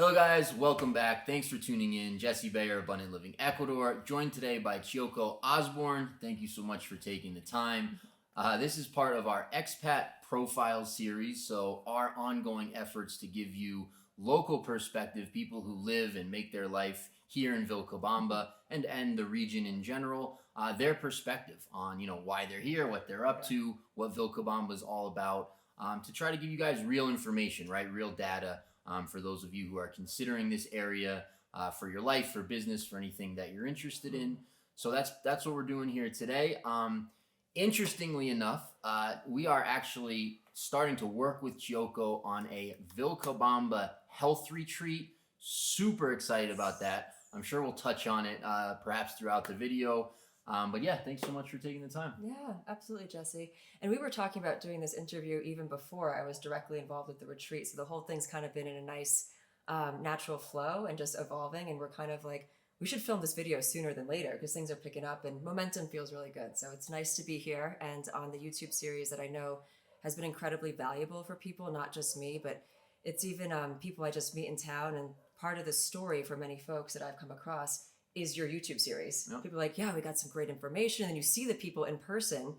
Hello guys, welcome back. Thanks for tuning in. Jesse Bayer, Abundant Living Ecuador, joined today by Chiyoko Osborne. Thank you so much for taking the time. This is part of our Expat Profile series, so our ongoing efforts to give you local perspective, people who live and make their life here in Vilcabamba and the region in general, their perspective on why they're here, what they're up to, what Vilcabamba is all about, to try to give you guys real information, right? Real data. For those of you who are considering this area for your life, for business, for anything that you're interested in. So that's what we're doing here today. Interestingly enough, we are actually starting to work with Chiyoko on a Vilcabamba health retreat. Super excited about that. I'm sure we'll touch on it perhaps throughout the video. But yeah, thanks so much for taking the time. Yeah, absolutely, Jesse. And we were talking about doing this interview even before I was directly involved with the retreat. So the whole thing's kind of been in a nice natural flow and just evolving. And we're kind of like, we should film this video sooner than later because things are picking up and momentum feels really good. So it's nice to be here and on the YouTube series that I know has been incredibly valuable for people, not just me, but it's even people I just meet in town. And part of the story for many folks that I've come across is your YouTube series. Yep. People are like, yeah, we got some great information. And then you see the people in person.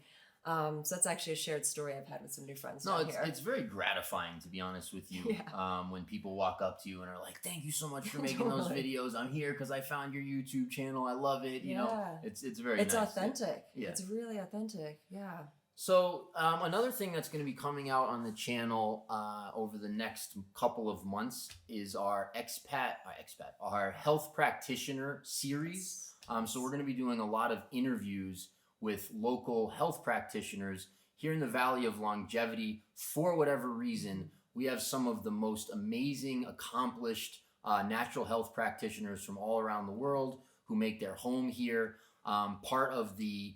So that's actually a shared story I've had with some new friends. No, it's very gratifying, to be honest with you. Yeah. When people walk up to you and are like, thank you so much for making those videos. I'm here because I found your YouTube channel. I love it. You know, it's very nice. It's authentic. Yeah. It's really authentic. Yeah. So another thing that's going to be coming out on the channel over the next couple of months is our our health practitioner series. So we're going to be doing a lot of interviews with local health practitioners here in the Valley of Longevity. For whatever reason, we have some of the most amazing, accomplished natural health practitioners from all around the world who make their home here. Part of the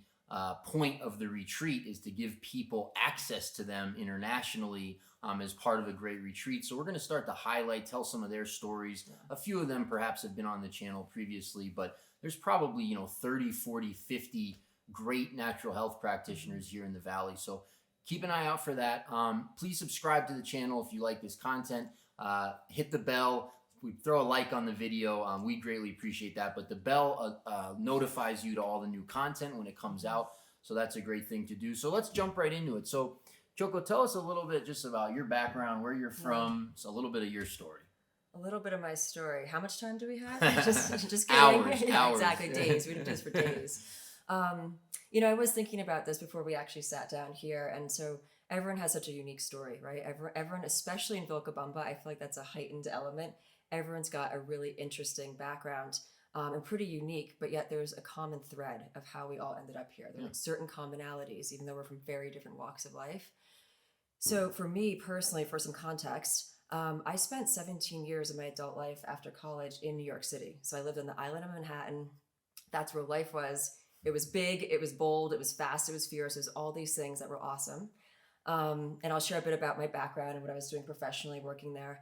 point of the retreat is to give people access to them internationally as part of a great retreat. So we're going to start to tell some of their stories. Yeah. A few of them perhaps have been on the channel previously, but there's probably 30, 40, 50 great natural health practitioners here in the Valley. So keep an eye out for that. Please subscribe to the channel if you like this content. Hit the bell. We throw a like on the video. We greatly appreciate that. But the bell notifies you to all the new content when it comes out. So that's a great thing to do. So let's jump right into it. So Chiyoko, tell us a little bit just about your background, where you're from, so a little bit of your story. A little bit of my story. How much time do we have? just kidding. Hours. Exactly. Days. We do this for days. I was thinking about this before we actually sat down here. And so everyone has such a unique story, right? Everyone, especially in Vilcabamba, I feel like that's a heightened element. Everyone's got a really interesting background and pretty unique, but yet there's a common thread of how we all ended up here. There are like certain commonalities, even though we're from very different walks of life. So for me personally, for some context, I spent 17 years of my adult life after college in New York City. So I lived on the island of Manhattan. That's where life was. It was big, it was bold, it was fast, it was fierce. It was all these things that were awesome. And I'll share a bit about my background and what I was doing professionally working there.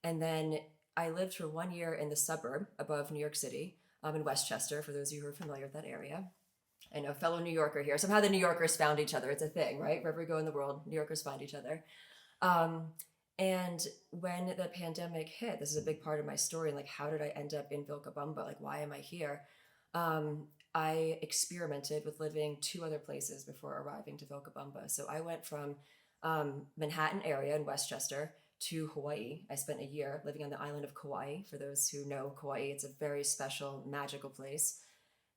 And then I lived for 1 year in the suburb above New York City, in Westchester, for those of you who are familiar with that area. I know, fellow New Yorker here. Somehow the New Yorkers found each other. It's a thing, right? Wherever we go in the world, New Yorkers find each other. And when the pandemic hit, this is a big part of my story. Like, how did I end up in Vilcabamba? Like, why am I here? I experimented with living 2 other places before arriving to Vilcabamba. So I went from Manhattan area in Westchester to Hawaii. I spent a year living on the island of Kauai. For those who know Kauai, it's a very special, magical place.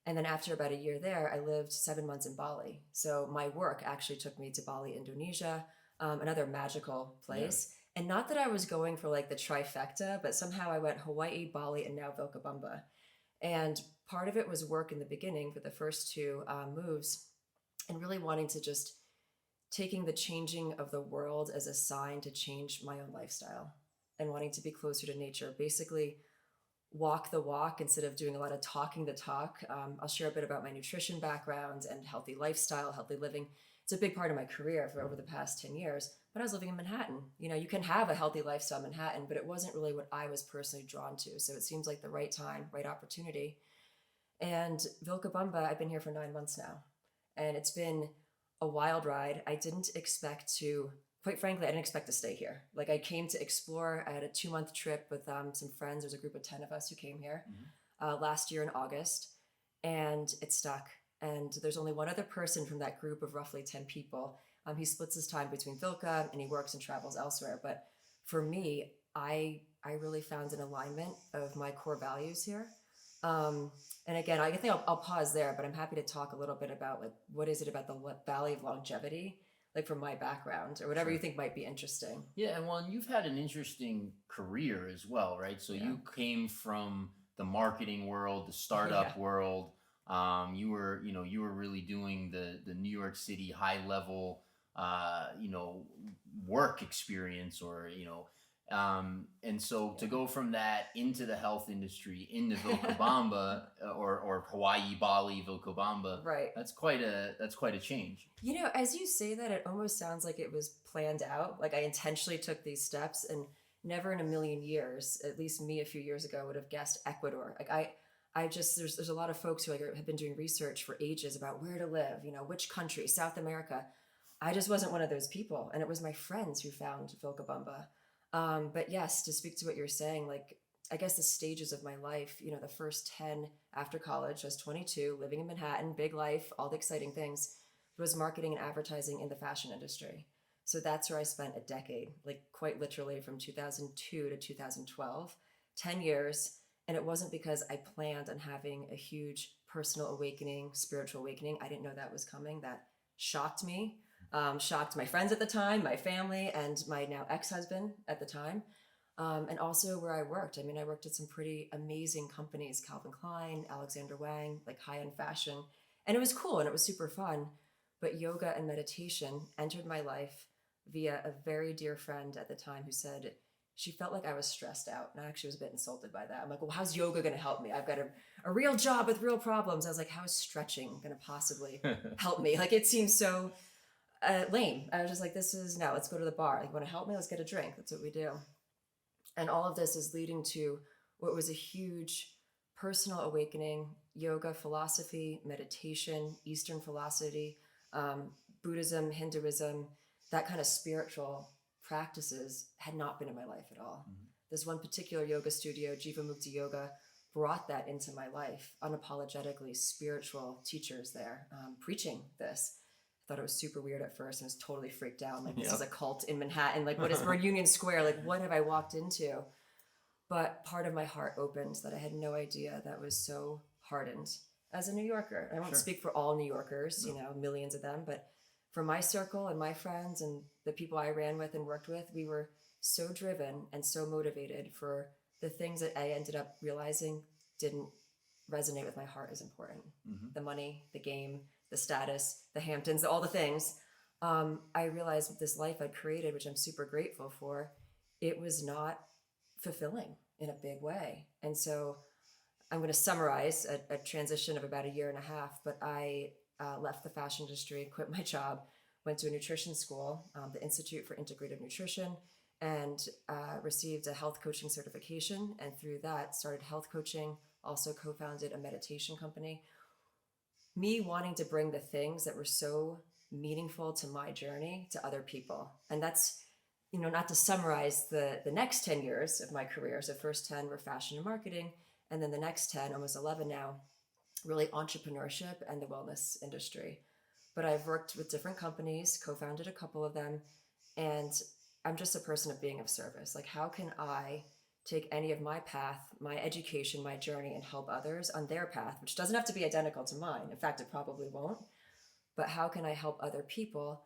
And then after about a year there, I lived 7 months in Bali. So my work actually took me to Bali, Indonesia, another magical place. Yeah. And not that I was going for like the trifecta, but somehow I went Hawaii, Bali, and now Vilcabamba. And part of it was work in the beginning for the first 2 moves and really wanting to just taking the changing of the world as a sign to change my own lifestyle and wanting to be closer to nature. Basically, walk the walk instead of doing a lot of talking the talk. I'll share a bit about my nutrition background and healthy lifestyle, healthy living. It's a big part of my career for over the past 10 years, but I was living in Manhattan. You can have a healthy lifestyle in Manhattan, but it wasn't really what I was personally drawn to. So it seems like the right time, right opportunity. And Vilcabamba, I've been here for 9 months now, and it's been a wild ride. I didn't expect to quite frankly, I didn't expect to stay here. Like I came to explore. I had a 2-month trip with some friends. There's a group of 10 of us who came here last year in August, and it stuck. And there's only one other person from that group of roughly 10 people. He splits his time between Vilca and he works and travels elsewhere. But for me, I really found an alignment of my core values here. And again, I think I'll pause there, but I'm happy to talk a little bit about like what is it about the Valley of Longevity, like from my background or whatever you think might be interesting. Yeah, and well, and you've had an interesting career as well, right? So you came from the marketing world, the startup world. You were really doing the New York City high level, work experience, or and so to go from that into the health industry, into Vilcabamba, or Hawaii, Bali, Vilcabamba, right? That's quite a change. As you say that, it almost sounds like it was planned out. Like I intentionally took these steps, and never in a million years, at least me a few years ago, would have guessed Ecuador. Like I just there's a lot of folks who have been doing research for ages about where to live, which country, South America. I just wasn't one of those people, and it was my friends who found Vilcabamba. But yes, to speak to what you're saying, like I guess the stages of my life, the first 10 after college, I was 22, living in Manhattan, big life, all the exciting things, was marketing and advertising in the fashion industry. So that's where I spent a decade, like quite literally from 2002 to 2012, 10 years. And it wasn't because I planned on having a huge personal awakening, spiritual awakening. I didn't know that was coming. That shocked me, shocked my friends at the time, my family, and my now ex-husband at the time. And also where I worked. I mean, I worked at some pretty amazing companies, Calvin Klein, Alexander Wang, like high-end fashion. And it was cool and it was super fun. But yoga and meditation entered my life via a very dear friend at the time who said she felt like I was stressed out. And I actually was a bit insulted by that. I'm like, well, how's yoga going to help me? I've got a real job with real problems. I was like, how is stretching going to possibly help me? Like, it seems so lame. I was just like, no, let's go to the bar. Like, you want to help me? Let's get a drink. That's what we do. And all of this is leading to what was a huge personal awakening, yoga philosophy, meditation, Eastern philosophy, Buddhism, Hinduism, that kind of spiritual practices had not been in my life at all. Mm-hmm. This one particular yoga studio, Jiva Mukti Yoga, brought that into my life, unapologetically spiritual teachers there, preaching this. I thought it was super weird at first and was totally freaked out. Like, this is a cult in Manhattan. Like, what is Union Square? Like, what have I walked into? But part of my heart opened that I had no idea that was so hardened as a New Yorker. I won't speak for all New Yorkers, millions of them, but for my circle and my friends and the people I ran with and worked with, we were so driven and so motivated for the things that I ended up realizing didn't resonate with my heart as important. Mm-hmm. The money, the game, the status, the Hamptons, all the things. I realized this life I'd created, which I'm super grateful for, it was not fulfilling in a big way. And so I'm going to summarize a transition of about 1.5 years, but I left the fashion industry, quit my job, went to a nutrition school, the Institute for Integrative Nutrition, and received a health coaching certification. And through that, started health coaching, also co-founded a meditation company. Me wanting to bring the things that were so meaningful to my journey to other people. And that's, not to summarize the next 10 years of my career. So first 10 were fashion and marketing. And then the next 10, almost 11 now, really entrepreneurship and the wellness industry. But I've worked with different companies, co-founded a couple of them, and I'm just a person of being of service. Like, how can I take any of my path, my education, my journey, and help others on their path, which doesn't have to be identical to mine. In fact, it probably won't. But how can I help other people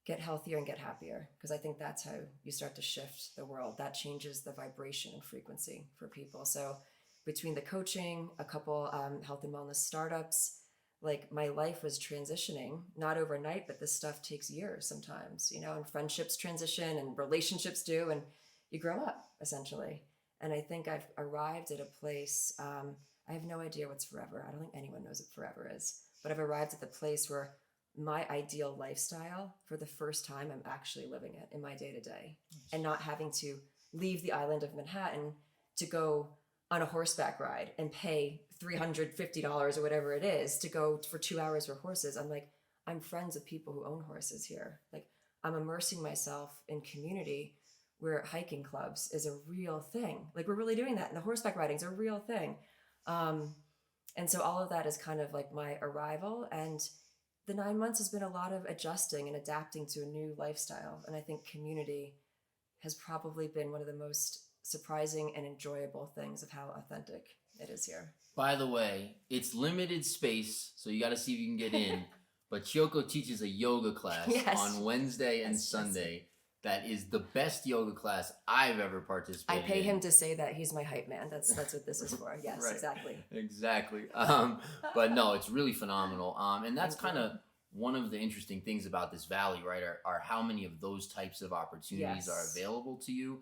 get healthier and get happier? Because I think that's how you start to shift the world. That changes the vibration and frequency for people. So between the coaching, a couple health and wellness startups, like my life was transitioning, not overnight, but this stuff takes years sometimes, and friendships transition and relationships do, and you grow up essentially. And I think I've arrived at a place, I have no idea what's forever. I don't think anyone knows what forever is, but I've arrived at the place where my ideal lifestyle, for the first time, I'm actually living it in my day-to-day, and not having to leave the island of Manhattan to go on a horseback ride and pay $350 or whatever it is to go for 2 hours for horses. I'm friends with people who own horses here. Like, I'm immersing myself in community where hiking clubs is a real thing. Like we're really doing that, and the horseback riding is a real thing. And so all of that is kind of like my arrival, and the 9 months has been a lot of adjusting and adapting to a new lifestyle. And I think community has probably been one of the most surprising and enjoyable things of how authentic it is here. By the way, it's limited space, so you got to see if you can get in. But Chiyoko teaches a yoga class on Wednesday and Sunday. That is the best yoga class I've ever participated in. I pay him to say that he's my hype man. That's what this is for. Yes, right. Exactly. But no, it's really phenomenal. And that's kind of one of the interesting things about this valley, right? Are how many of those types of opportunities are available to you.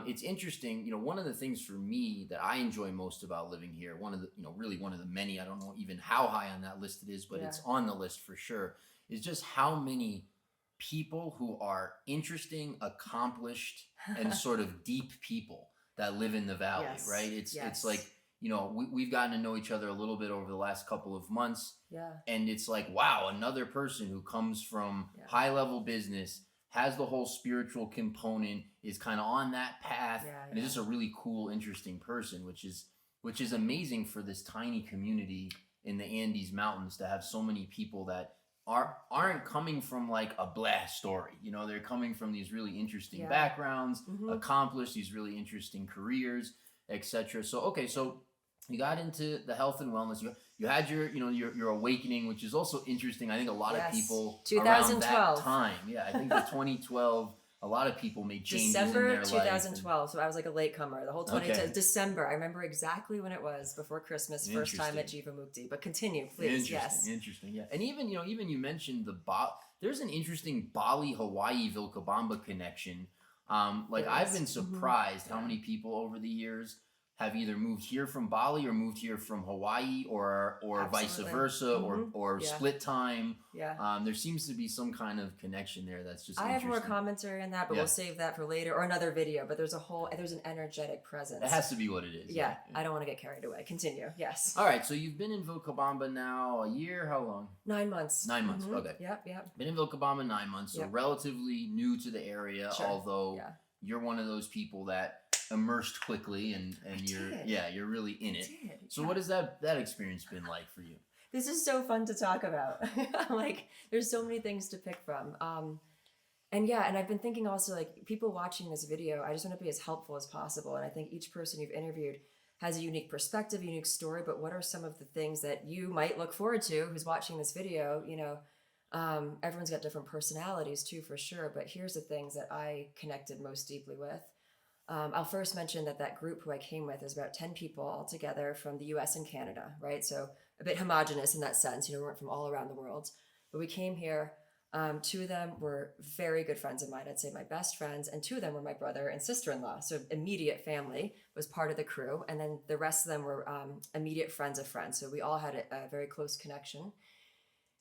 It's interesting, one of the things for me that I enjoy most about living here, one of the many, I don't know even how high on that list it is, but it's on the list for sure, is just how many people who are interesting, accomplished, and sort of deep people that live in the valley, right? It's like, we've gotten to know each other a little bit over the last couple of months. Yeah. And it's like, wow, another person who comes from high level business, has the whole spiritual component, is kind of on that path, and is just a really cool, interesting person, which is amazing for this tiny community in the Andes Mountains to have so many people that aren't coming from like a blah story. They're coming from these really interesting backgrounds, accomplished these really interesting careers, etc. So you got into the health and wellness. You had your awakening, which is also interesting. I think a lot of people 2012 around that time. Yeah, I think the 2012. A lot of people made changes December in their 2012. life. So I was like a latecomer. The whole December. I remember exactly when it was, before Christmas, first time at Jivamukti. But continue, please. Interesting. Yeah, and even you mentioned there's an interesting Bali Hawaii Vilcabamba connection. I've been surprised how many people over the years have either moved here from Bali or moved here from Hawaii, or vice versa, or split time. Yeah. There seems to be some kind of connection there that's just I have more commentary on that, but we'll save that for later or another video. But there's an energetic presence. It has to be what it is. Yeah. I don't want to get carried away. Continue. Yes. All right. So you've been in Vilcabamba now a year. How long? 9 months. 9 months. Okay. Yep. Been in Vilcabamba 9 months, so relatively new to the area, although you're one of those people that immersed quickly and you're really in it. So what has that experience been like for you? This is so fun to talk about. Like there's so many things to pick from. And I've been thinking also, like, people watching this video, I just want to be as helpful as possible. And I think each person you've interviewed has a unique perspective, unique story, but what are some of the things that you might look forward to who's watching this video? Everyone's got different personalities too, for sure, but here's the things that I connected most deeply with. I'll first mention that group who I came with is about 10 people altogether from the US and Canada, right? So a bit homogenous in that sense, we weren't from all around the world, but we came here. 2 of them were very good friends of mine. I'd say my best friends, and 2 of them were my brother and sister-in-law. So immediate family was part of the crew. And then the rest of them were immediate friends of friends. So we all had a very close connection.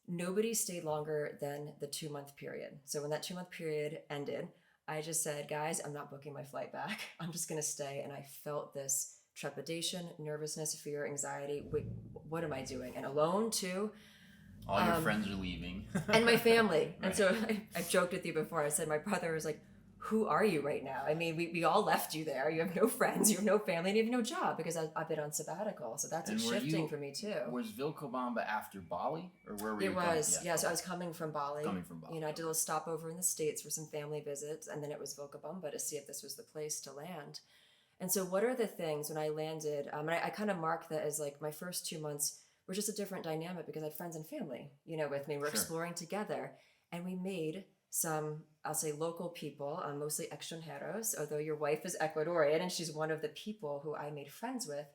Nobody stayed longer than the 2-month period. So when that 2-month period ended, I just said, guys, I'm not booking my flight back. I'm just going to stay. And I felt this trepidation, nervousness, fear, anxiety. Wait, what am I doing? And alone too. All your friends are leaving. And my family. Right. And so I've joked with you before. I said, my brother was like, who are you right now? I mean, we all left you there. You have no friends, you have no family, and you have no job, because I've been on sabbatical. So that's shifting for me too. Was Vilcabamba after Bali, or where were you? It was, yeah. So I was coming from Bali. Coming from Bali. I did a little stopover in the States for some family visits, and then it was Vilcabamba to see if this was the place to land. And so what are the things when I landed, and I kind of marked that as like my first 2 months were just a different dynamic, because I had friends and family, with me. We're exploring together, and we made some, I'll say, local people, mostly extranjeros, although your wife is Ecuadorian, and she's one of the people who I made friends with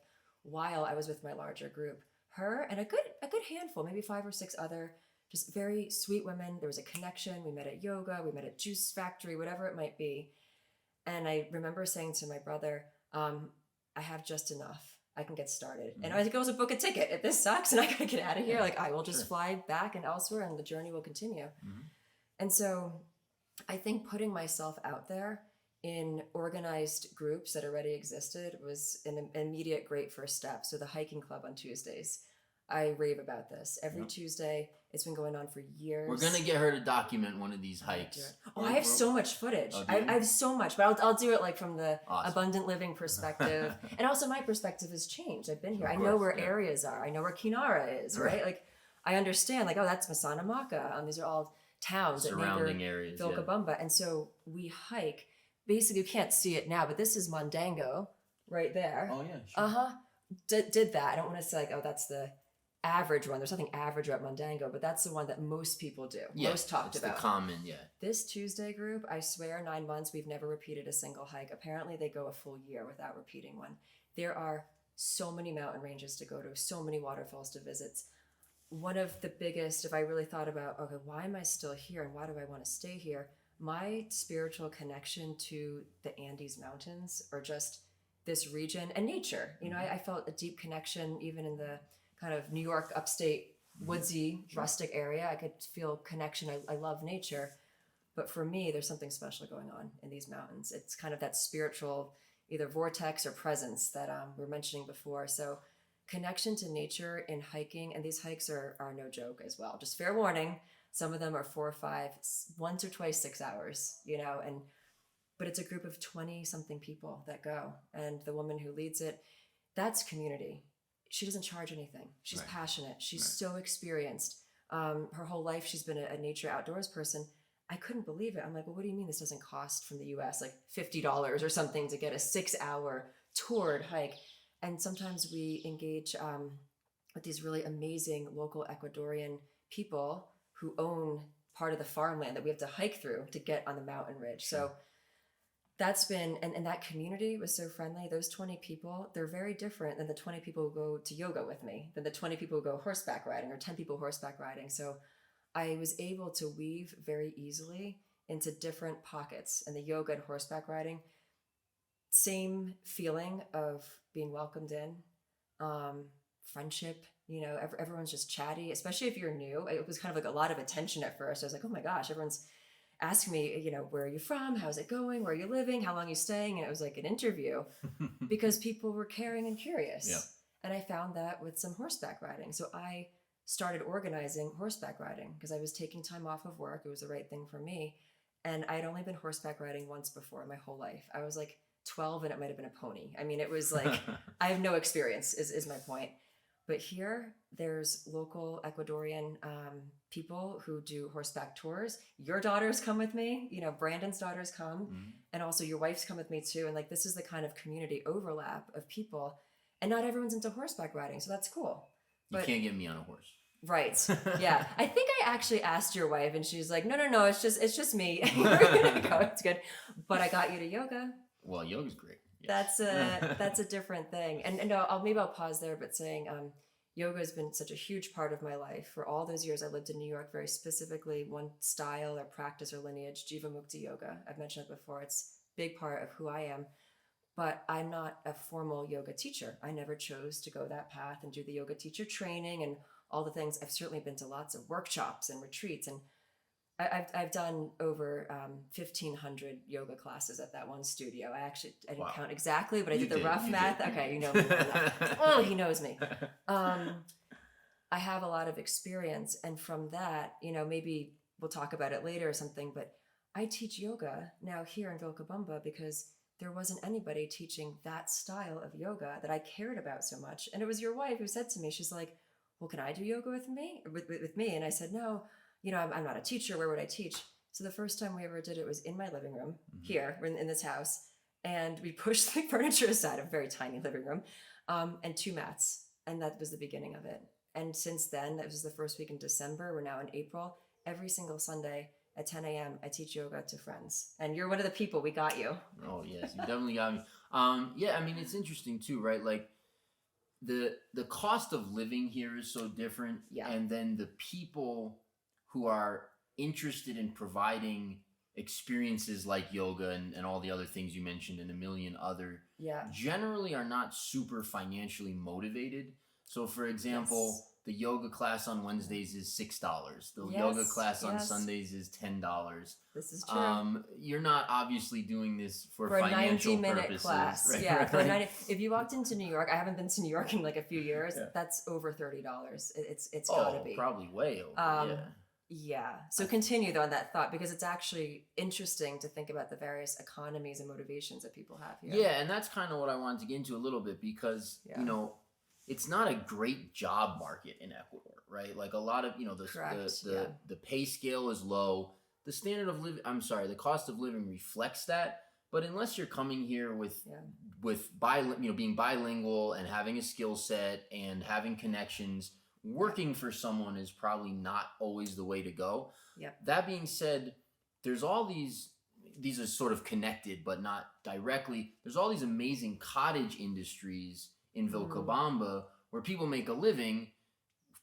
while I was with my larger group. Her and a good handful, maybe 5 or 6 other just very sweet women. There was a connection. We met at yoga, we met at juice factory, whatever it might be. And I remember saying to my brother, I have just enough. I can get started. Mm-hmm. And I could also book a ticket. If this sucks and I gotta get out of here, I will just fly back and elsewhere, and the journey will continue. Mm-hmm. And so I think putting myself out there in organized groups that already existed was an immediate great first step. So the hiking club on Tuesdays, I rave about this. Every Yep. Tuesday, it's been going on for years. We're gonna get her to document one of these hikes. I have so much footage. Oh, I have so much, but I'll do it like from the Awesome. abundant living perspective. And also my perspective has changed. I've been here. Of I know course, where yeah. areas are. I know where Kinara is, right? Like I understand like, oh, that's Masanamaka. These are all towns Surrounding that neighbor areas. Vilcabamba. And so we hike. Basically, you can't see it now, but this is Mondango right there. Oh yeah. Sure. Uh-huh. Did that. I don't want to say like, oh, that's the average one. There's nothing average about Mondango, but that's the one that most people do. Yeah, most talked it's about. The common, yeah. This Tuesday group, I swear, 9 months, we've never repeated a single hike. Apparently, they go a full year without repeating one. There are so many mountain ranges to go to, so many waterfalls to visit. One of the biggest, if I really thought about, okay, why am I still here and why do I want to stay here? My spiritual connection to the Andes Mountains or just this region and nature. You know, I felt a deep connection even in the kind of New York upstate woodsy rustic area. I could feel connection. I love nature, but for me there's something special going on in these mountains. It's kind of that spiritual either vortex or presence that we were mentioning before. So connection to nature in hiking, and these hikes are no joke as well. Just fair warning, some of them are 4 or 5, once or twice 6 hours, you know, but it's a group of 20 something people that go, and the woman who leads it, that's community. She doesn't charge anything. She's passionate. She's so experienced. Her whole life, she's been a nature outdoors person. I couldn't believe it. I'm like, well, what do you mean this doesn't cost from the US like $50 or something to get a 6-hour toured hike? And sometimes we engage with these really amazing local Ecuadorian people who own part of the farmland that we have to hike through to get on the mountain ridge. So that's been, and that community was so friendly. Those 20 people, they're very different than the 20 people who go to yoga with me, than the 20 people who go horseback riding or 10 people horseback riding. So I was able to weave very easily into different pockets. And the yoga and horseback riding, same feeling of being welcomed in, friendship, you know, everyone's just chatty, especially if you're new. It was kind of like a lot of attention at first. I was like, oh my gosh, everyone's asking me, you know, where are you from? How's it going? Where are you living? How long are you staying? And it was like an interview because people were caring and curious. Yeah. And I found that with some horseback riding. So I started organizing horseback riding because I was taking time off of work. It was the right thing for me. And I'd only been horseback riding once before in my whole life. I was like 12 and it might have been a pony. I mean, it was like, I have no experience is my point. But here, there's local Ecuadorian people who do horseback tours. Your daughters come with me. You know, Brandon's daughters come. Mm-hmm. And also your wife's come with me too. And like, this is the kind of community overlap of people. And not everyone's into horseback riding. So that's cool. But, you can't get me on a horse. Right. Yeah. I think I actually asked your wife and she's like, no, it's just me. We're going to go. It's good. But I got you to yoga. Well, yoga's great. Yes. That's a different thing. And maybe I'll pause there, but saying yoga has been such a huge part of my life. For all those years I lived in New York, very specifically one style or practice or lineage, Jivamukti yoga. I've mentioned it before. It's a big part of who I am. But I'm not a formal yoga teacher. I never chose to go that path and do the yoga teacher training and all the things. I've certainly been to lots of workshops and retreats, and I've done over 1,500 yoga classes at that one studio. I didn't count exactly, but I did the rough math. Okay, you know me. Oh, he knows me. I have a lot of experience, and from that, you know, maybe we'll talk about it later or something, but I teach yoga now here in Vilcabamba because there wasn't anybody teaching that style of yoga that I cared about so much. And it was your wife who said to me, she's like, well, can I do yoga with me? And I said, no, you know, I'm not a teacher. Where would I teach? So the first time we ever did it was in my living room here in this house. And we pushed the furniture aside, a very tiny living room, and 2 mats. And that was the beginning of it. And since then, that was the first week in December. We're now in April. Every single Sunday at 10 a.m., I teach yoga to friends. And you're one of the people. We got you. Oh, yes. You definitely got me. Yeah, I mean, it's interesting too, right? Like, the cost of living here is so different. Yeah. And then the people who are interested in providing experiences like yoga and all the other things you mentioned and a million other generally are not super financially motivated. So for example, the yoga class on Wednesdays is $6. The Yes, yoga class on yes. Sundays is $10. This is true. You're not obviously doing this for For a financial 90-minute purposes. class. Right? Yeah, Right. for a 90. If you walked into New York, I haven't been to New York in like a few years. Yeah. That's over $30. It's gotta be. Probably way over. Yeah. So continue though on that thought, because it's actually interesting to think about the various economies and motivations that people have here. Yeah, and that's kind of what I wanted to get into a little bit because, Yeah. you know, it's not a great job market in Ecuador, right? Like a lot of, you know, Correct, the pay scale is low. The standard of living, the cost of living reflects that. But unless you're coming here with being bilingual and having a skill set and having connections, working for someone is probably not always the way to go. Yep. That being said, there's all these are sort of connected, but not directly. There's all these amazing cottage industries in Vilcabamba where people make a living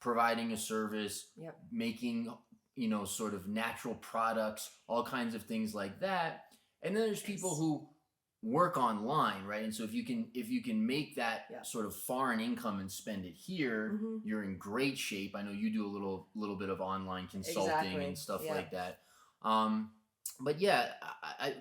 providing a service, Yep. making, you know, sort of natural products, all kinds of things like that. And then there's people who work online, right? And so if you can make that sort of foreign income and spend it here, you're in great shape. I know you do a little bit of online consulting and stuff like that. But yeah,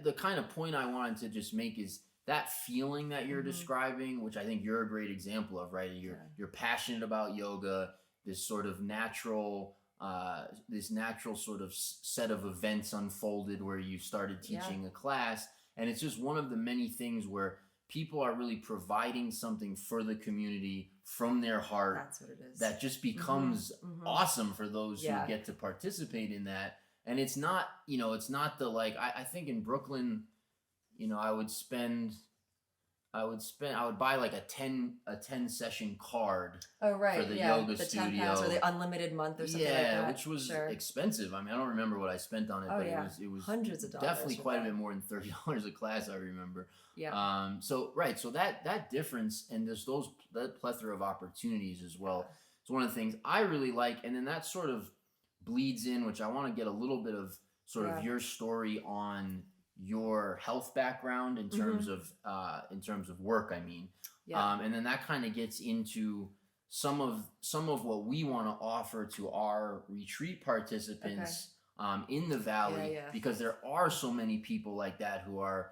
the kind of point I wanted to just make is that feeling that you're describing, which I think you're a great example of, right? You're passionate about yoga, this sort of natural sort of set of events unfolded where you started teaching a class. And it's just one of the many things where people are really providing something for the community from their heart. That's what it is. That just becomes awesome for those who get to participate in that. And it's not, you know, it's not the like, I think in Brooklyn, you know, I would buy like a 10 session card. Oh, right. For the yoga the studio. £10 or the unlimited month or something like that. Which was expensive. I mean, I don't remember what I spent on it, but it was hundreds of dollars. Definitely quite a bit more than $30 a class, I remember. Yeah. So that difference and there's that plethora of opportunities as well. It's one of the things I really like, and then that sort of bleeds in, which I want to get a little bit of sort of your story on your health background in terms of work, I mean. And then that kind of gets into some of what we want to offer to our retreat participants in the valley, because there are so many people like that who are,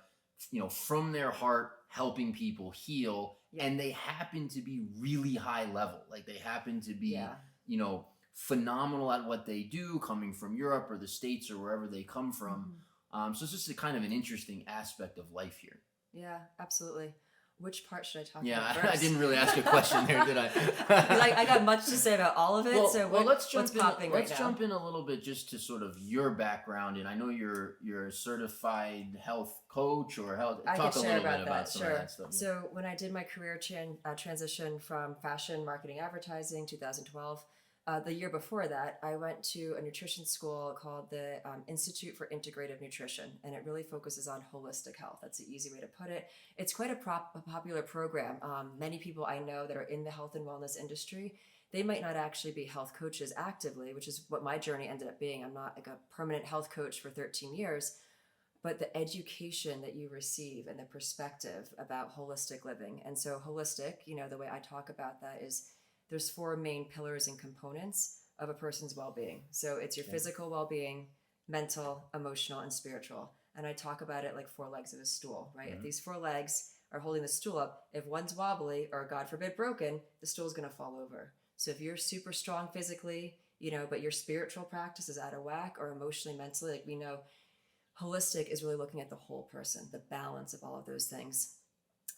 you know, from their heart helping people heal, and they happen to be really high level. Like they happen to be, you know, phenomenal at what they do, coming from Europe or the States or wherever they come from. So it's just a kind of an interesting aspect of life here. Yeah, absolutely. Which part should I talk about Yeah, first? I didn't really ask a question there, did I? I got much to say about all of it. Let's jump jump in a little bit just to sort of your background. And I know you're a certified health coach or health. Talk a little bit about some of that stuff. So when I did my career transition from fashion, marketing, advertising, 2012, the year before that, I went to a nutrition school called the Institute for Integrative Nutrition, and it really focuses on holistic health. That's the easy way to put it. It's quite a popular program. Many people I know that are in the health and wellness industry, they might not actually be health coaches actively, which is what my journey ended up being. I'm not like a permanent health coach for 13 years, but the education that you receive and the perspective about holistic living. And so holistic, you know, the way I talk about that is there's 4 main pillars and components of a person's well-being. So it's your physical well-being, mental, emotional, and spiritual. And I talk about it like 4 legs of a stool, right? If these 4 legs are holding the stool up, if one's wobbly or God forbid broken, the stool's gonna fall over. So if you're super strong physically, you know, but your spiritual practice is out of whack, or emotionally, mentally, like we know, holistic is really looking at the whole person, the balance of all of those things.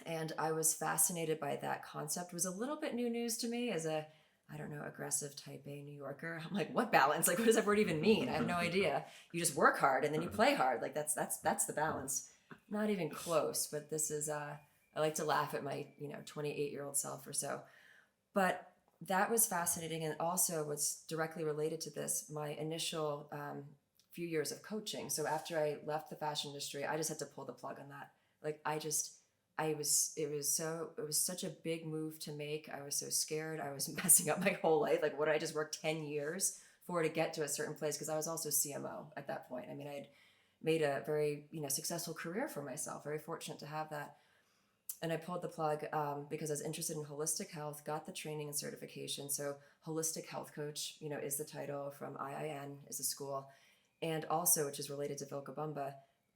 And I was fascinated by that concept. It was a little bit new news to me as a, I don't know, aggressive type A New Yorker. I'm like, what balance? Like, what does that word even mean? I have no idea. You just work hard and then you play hard. Like that's the balance. Not even close, but this is, I like to laugh at my, 28-year-old self or so. But that was fascinating. And also what's directly related to this, my initial few years of coaching. So after I left the fashion industry, I just had to pull the plug on that. Like it was such a big move to make. I was so scared. I was messing up my whole life. Like, what did I just work 10 years for to get to a certain place? Because I was also CMO at that point. I mean, I had made a very, successful career for myself. Very fortunate to have that. And I pulled the plug because I was interested in holistic health, got the training and certification. So holistic health coach, is the title from IIN, is the school. And also, which is related to Vilcabamba,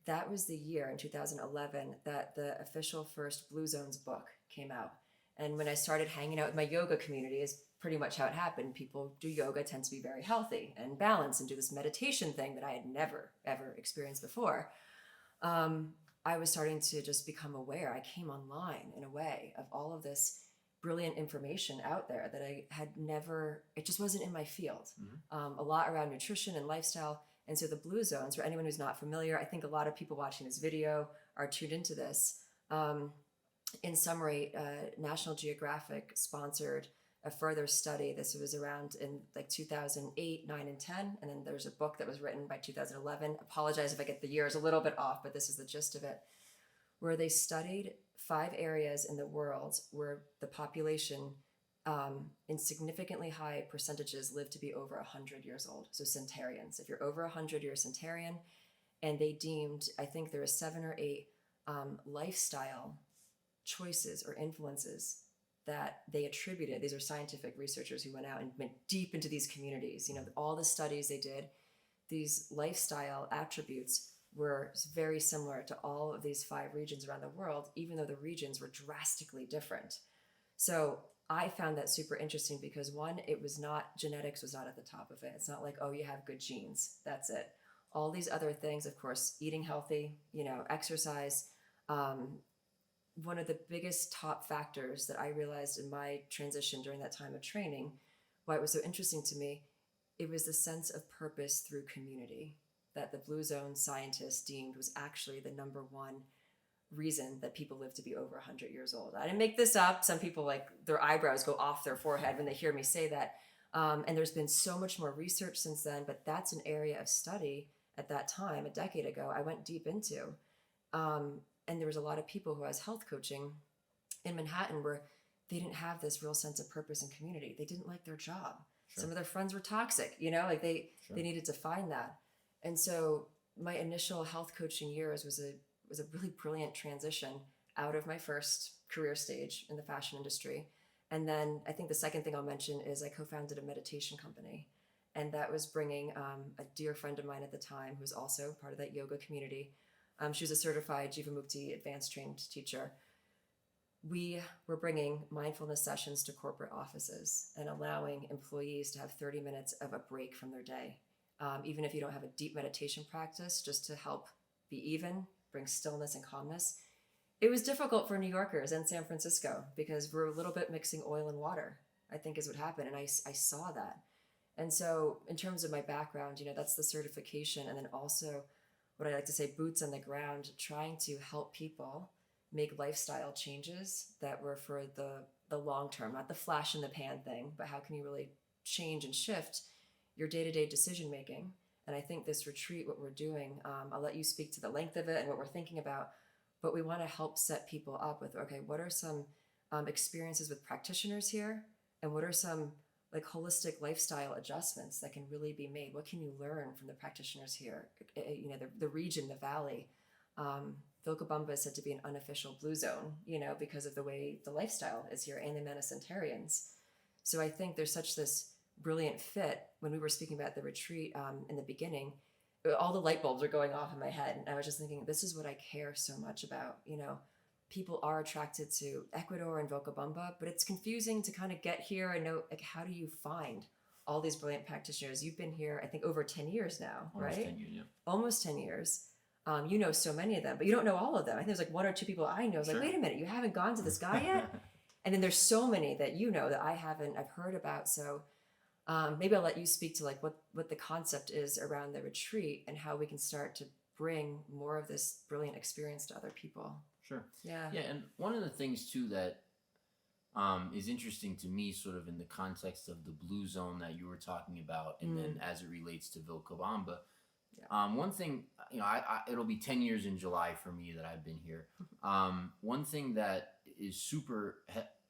that was the year in 2011 that the official first Blue Zones book came out. And when I started hanging out with my yoga community, is pretty much how it happened. People do yoga, tend to be very healthy and balanced and do this meditation thing that I had never, ever experienced before. I was starting to just become aware. I came online in a way of all of this brilliant information out there that I had never, it just wasn't in my field. A lot around nutrition and lifestyle. And so the Blue Zones, for anyone who's not familiar, I think a lot of people watching this video are tuned into this. In summary, National Geographic sponsored a further study. This was around in like 2008, 9, and 10. And then there's a book that was written by 2011. Apologize if I get the years a little bit off, but this is the gist of it, where they studied 5 areas in the world where the population in significantly high percentages live to be over 100 years old. So centenarians. If you're over 100, you're a centenarian. And they deemed, I think there are 7 or 8 lifestyle choices or influences that they attributed. These are scientific researchers who went out and went deep into these communities. All the studies they did, these lifestyle attributes were very similar to all of these 5 regions around the world, even though the regions were drastically different. So I found that super interesting because one, it was not, genetics was not at the top of it. It's not like, oh, you have good genes, that's it. All these other things, of course, eating healthy, exercise. One of the biggest top factors that I realized in my transition during that time of training, why it was so interesting to me, it was the sense of purpose through community that the Blue Zone scientists deemed was actually the number one reason that people live to be over 100 years old. I didn't make this up. Some people, like, their eyebrows go off their forehead when they hear me say that. And there's been so much more research since then, but that's an area of study at that time, a decade ago, I went deep into. And there was a lot of people who I was health coaching in Manhattan where they didn't have this real sense of purpose and community. They didn't like their job. Sure. Some of their friends were toxic, like they needed to find that. And so my initial health coaching years was a really brilliant transition out of my first career stage in the fashion industry. And then I think the second thing I'll mention is I co-founded a meditation company. And that was bringing a dear friend of mine at the time who was also part of that yoga community. She was a certified Jivamukti advanced trained teacher. We were bringing mindfulness sessions to corporate offices and allowing employees to have 30 minutes of a break from their day. Even if you don't have a deep meditation practice, just to help be even, bring stillness and calmness. It was difficult for New Yorkers and San Francisco because we're a little bit mixing oil and water, I think is what happened. And I saw that. And so in terms of my background, that's the certification. And then also what I like to say, boots on the ground, trying to help people make lifestyle changes that were for the long term, not the flash in the pan thing, but how can you really change and shift your day-to-day decision making. And I think this retreat, what we're doing, I'll let you speak to the length of it and what we're thinking about, but we want to help set people up with, okay, what are some experiences with practitioners here? And what are some like holistic lifestyle adjustments that can really be made? What can you learn from the practitioners here? The region, the valley. Vilcabamba is said to be an unofficial blue zone, because of the way the lifestyle is here and the Manasantarians. So I think there's such this brilliant fit. When we were speaking about the retreat in the beginning, all the light bulbs are going off in my head. And I was just thinking, this is what I care so much about. People are attracted to Ecuador and Vilcabamba, but it's confusing to kind of get here and know, like, how do you find all these brilliant practitioners? You've been here, I think, over 10 years now, Almost right? 10 years, yeah. Almost 10 years. You know so many of them, but you don't know all of them. I think there's like 1 or 2 people I know. It's like, wait a minute, you haven't gone to this guy yet? And then there's so many that that I haven't, I've heard about. So maybe I'll let you speak to like what the concept is around the retreat and how we can start to bring more of this brilliant experience to other people. Sure. Yeah. Yeah, and one of the things too that is interesting to me, sort of in the context of the blue zone that you were talking about, and then as it relates to Vilcabamba. Yeah. One thing, I it'll be 10 years in July for me that I've been here. One thing that is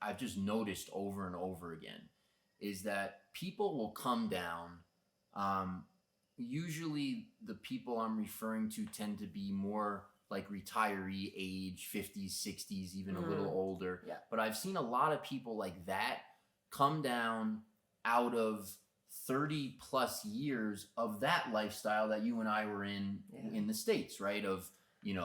I've just noticed over and over again is that people will come down. Usually the people I'm referring to tend to be more like retiree age, 50s, 60s, even a little Mm. older. Yeah. But I've seen a lot of people like that come down out of 30 plus years of that lifestyle that you and I were in the States, right? Of, you're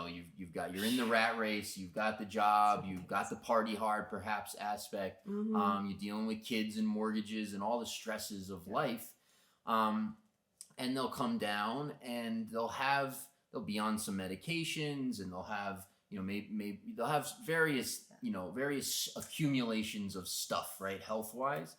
in the rat race, you've got the job, you've got the party hard perhaps aspect, Mhm. you're dealing with kids and mortgages and all the stresses of life. And they'll come down and they'll be on some medications, and they'll have, maybe they'll have various accumulations of stuff, right? Health wise.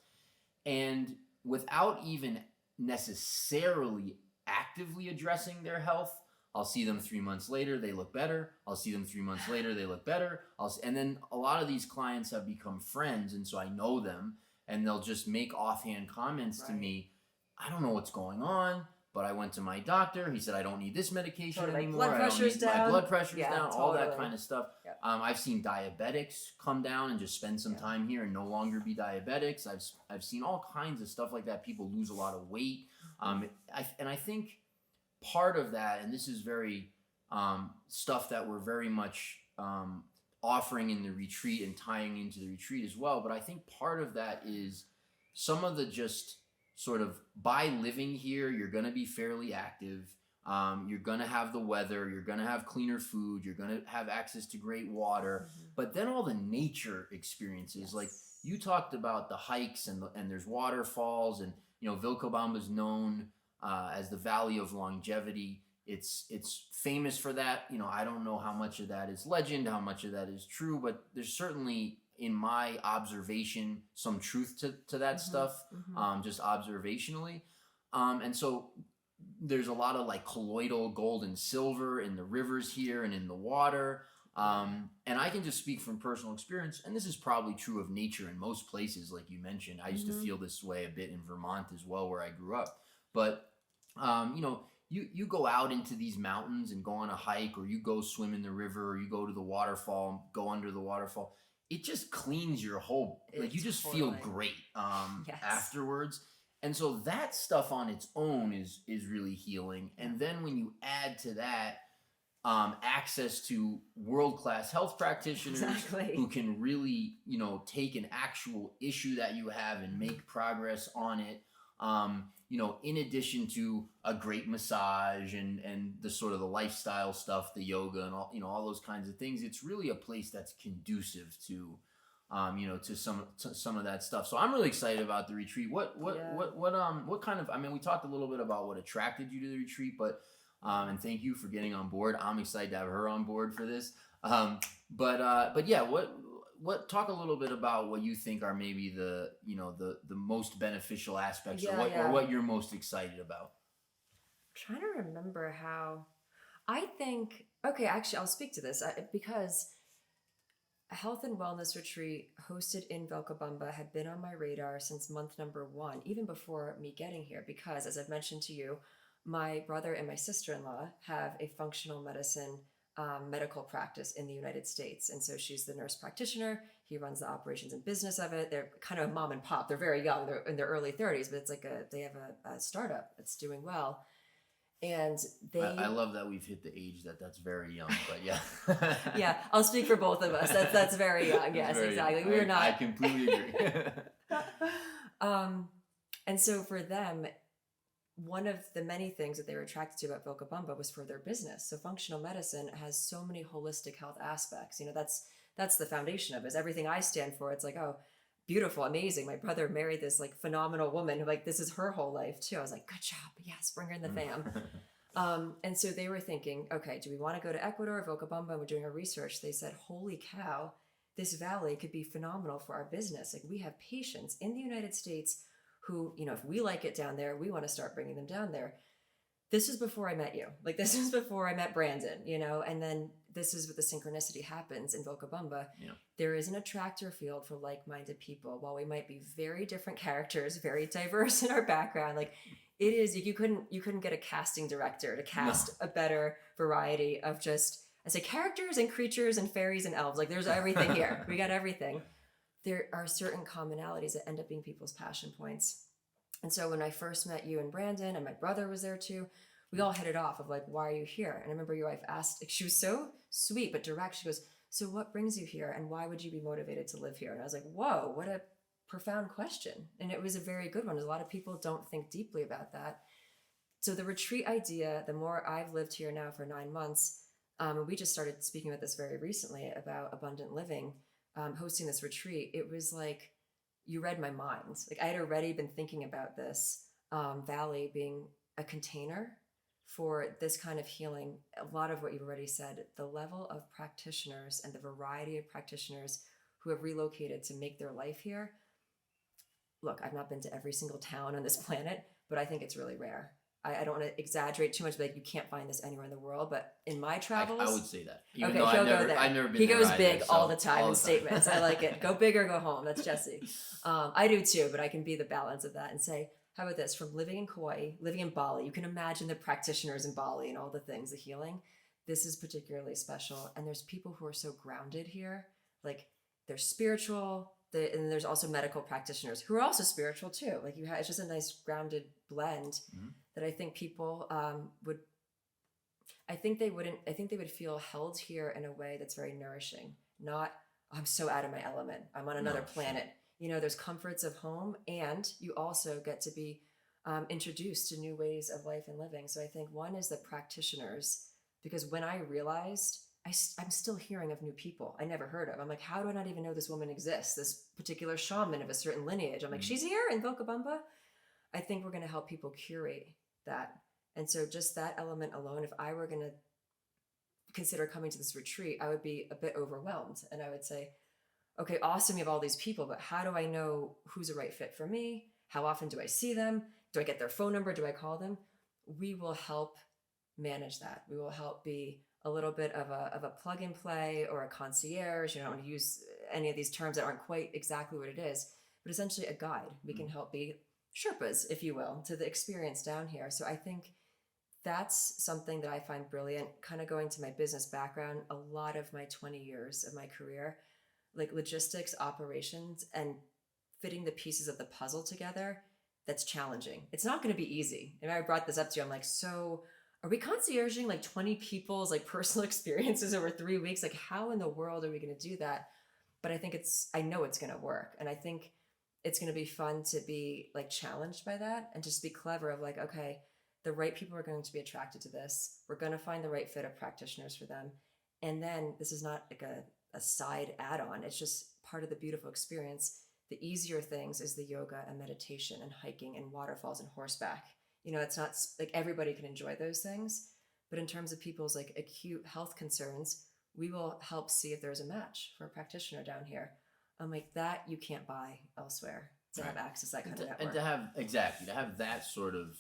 And without even necessarily actively addressing their health, I'll see them 3 months later, they look better. I'll see them 3 months later, they look better. And then a lot of these clients have become friends, and so I know them, and they'll just make offhand comments to me. I don't know what's going on, but I went to my doctor. He said I don't need this medication anymore. Blood pressure's down. My blood pressure's Yeah, down. All that totally. kind of stuff. Yep. I've seen diabetics come down and just spend some time here and no longer be diabetics. I've seen all kinds of stuff like that. People lose a lot of weight. I think part of that, and this is very stuff that we're very much offering in the retreat and tying into the retreat as well. But I think part of that is some of the just sort of, by living here, you're going to be fairly active. You're going to have the weather. You're going to have cleaner food. You're going to have access to great water. But then all the nature experiences, like you talked about the hikes and there's waterfalls, and Vilcabamba is known as the Valley of Longevity. It's famous for that. I don't know how much of that is legend, how much of that is true, but there's certainly, in my observation, some truth to that stuff, just observationally. And so there's a lot of like colloidal gold and silver in the rivers here and in the water. And I can just speak from personal experience, and this is probably true of nature in most places, like you mentioned. I used to feel this way a bit in Vermont as well, where I grew up. But, you go out into these mountains and go on a hike, or you go swim in the river, or you go to the waterfall, go under the waterfall. It just cleans your whole, like, you just feel great afterwards. And so that stuff on its own is really healing. And then when you add to that access to world-class health practitioners who can really, take an actual issue that you have and make progress on it, in addition to a great massage and the sort of the lifestyle stuff, the yoga and all those kinds of things, it's really a place that's conducive to, to some of that stuff. So I'm really excited about the retreat. What kind of, we talked a little bit about what attracted you to the retreat, but, and thank you for getting on board. I'm excited to have her on board for this. But yeah, talk a little bit about what you think are maybe the most beneficial aspects, or what you're most excited about. I'm trying to remember how. I think, okay, actually, I'll speak to this because a health and wellness retreat hosted in Vilcabamba had been on my radar since month number 1, even before me getting here, because as I've mentioned to you, my brother and my sister-in-law have a functional medicine medical practice in the United States. And so she's the nurse practitioner. He runs the operations and business of it. They're kind of mom and pop. They're very young. They're in their early 30s, but it's like they have a startup that's doing well. And I love that we've hit the age that's very young, but yeah. Yeah, I'll speak for both of us. That's very young. Yes, exactly. We're not. I completely agree. And so for them, one of the many things that they were attracted to about Vilcabamba was for their business. So functional medicine has so many holistic health aspects. That's the foundation of it. Is everything I stand for. It's like, oh, beautiful, amazing. My brother married this like phenomenal woman who this is her whole life too. I was like, good job. Yes, bring her in the fam. And so they were thinking, okay, do we want to go to Ecuador, Vilcabamba? And we're doing our research. They said, holy cow, this valley could be phenomenal for our business. Like, we have patients in the United States who, if we like it down there, we want to start bringing them down there. This is before I met you. Like, this is before I met Brandon, and then this is what the synchronicity happens in Vilcabamba. Yeah. There is an attractor field for like-minded people. While we might be very different characters, very diverse in our background, like, it is, you couldn't get a casting director to cast a better variety of just, I say, characters and creatures and fairies and elves. Like, there's everything here. We got everything. There are certain commonalities that end up being people's passion points. And so when I first met you and Brandon, and my brother was there too, we all hit it off of like, why are you here? And I remember your wife asked, like, she was so sweet but direct. She goes, so what brings you here, and why would you be motivated to live here? And I was like, whoa, what a profound question. And it was a very good one. A lot of people don't think deeply about that. So the retreat idea, the more I've lived here now for 9 months, and we just started speaking about this very recently about abundant living, hosting this retreat. It was like you read my mind. Like I had already been thinking about this valley being a container for this kind of healing. A lot of what you've already said, the level of practitioners and the variety of practitioners who have relocated to make their life here. Look, I've not been to every single town on this planet, but I think it's really rare. I don't want to exaggerate too much, but like you can't find this anywhere in the world. But in my travels, I would say that. Even okay, though he'll go there. I've never been he there goes either, big so all the time all in the time. statements. I like it. Go big or go home. That's Jesse. I do too, but I can be the balance of that and say, how about this? From living in Kauai, living in Bali, you can imagine the practitioners in Bali and all the things, the healing. This is particularly special. And there's people who are so grounded here. Like they're spiritual. And there's also medical practitioners who are also spiritual too. Like it's just a nice grounded blend that I think people would. I think they would feel held here in a way that's very nourishing. Not, I'm so out of my element. I'm on another planet. Sure. There's comforts of home, and you also get to be introduced to new ways of life and living. So I think one is the practitioners, because when I realized I'm still hearing of new people I never heard of. I'm like, how do I not even know this woman exists? This particular shaman of a certain lineage. I'm like, she's here in Vilcabamba. I think we're going to help people curate that. And so just that element alone, if I were going to consider coming to this retreat, I would be a bit overwhelmed. And I would say, okay, awesome, you have all these people, but how do I know who's a right fit for me? How often do I see them? Do I get their phone number? Do I call them? We will help manage that. We will help be a little bit of a plug and play or a concierge. You don't want to use any of these terms that aren't quite exactly what it is, but essentially a guide. We can help be Sherpas, if you will, to the experience down here. So I think that's something that I find brilliant. Kind of going to my business background, a lot of my 20 years of my career, like logistics, operations, and fitting the pieces of the puzzle together, that's challenging. It's not going to be easy. And I brought this up to you. I'm like, so are we concierging like 20 people's like personal experiences over 3 weeks? Like how in the world are we going to do that? But I know it's going to work. And I think it's going to be fun to be like challenged by that and just be clever of like, okay, the right people are going to be attracted to this. We're going to find the right fit of practitioners for them. And then this is not like a side add-on. It's just part of the beautiful experience. The easier things is the yoga and meditation and hiking and waterfalls and horseback. It's not like everybody can enjoy those things, but in terms of people's like acute health concerns, we will help see if there's a match for a practitioner down here. I'm like, that you can't buy elsewhere to have access to that kind of network. And to have that sort of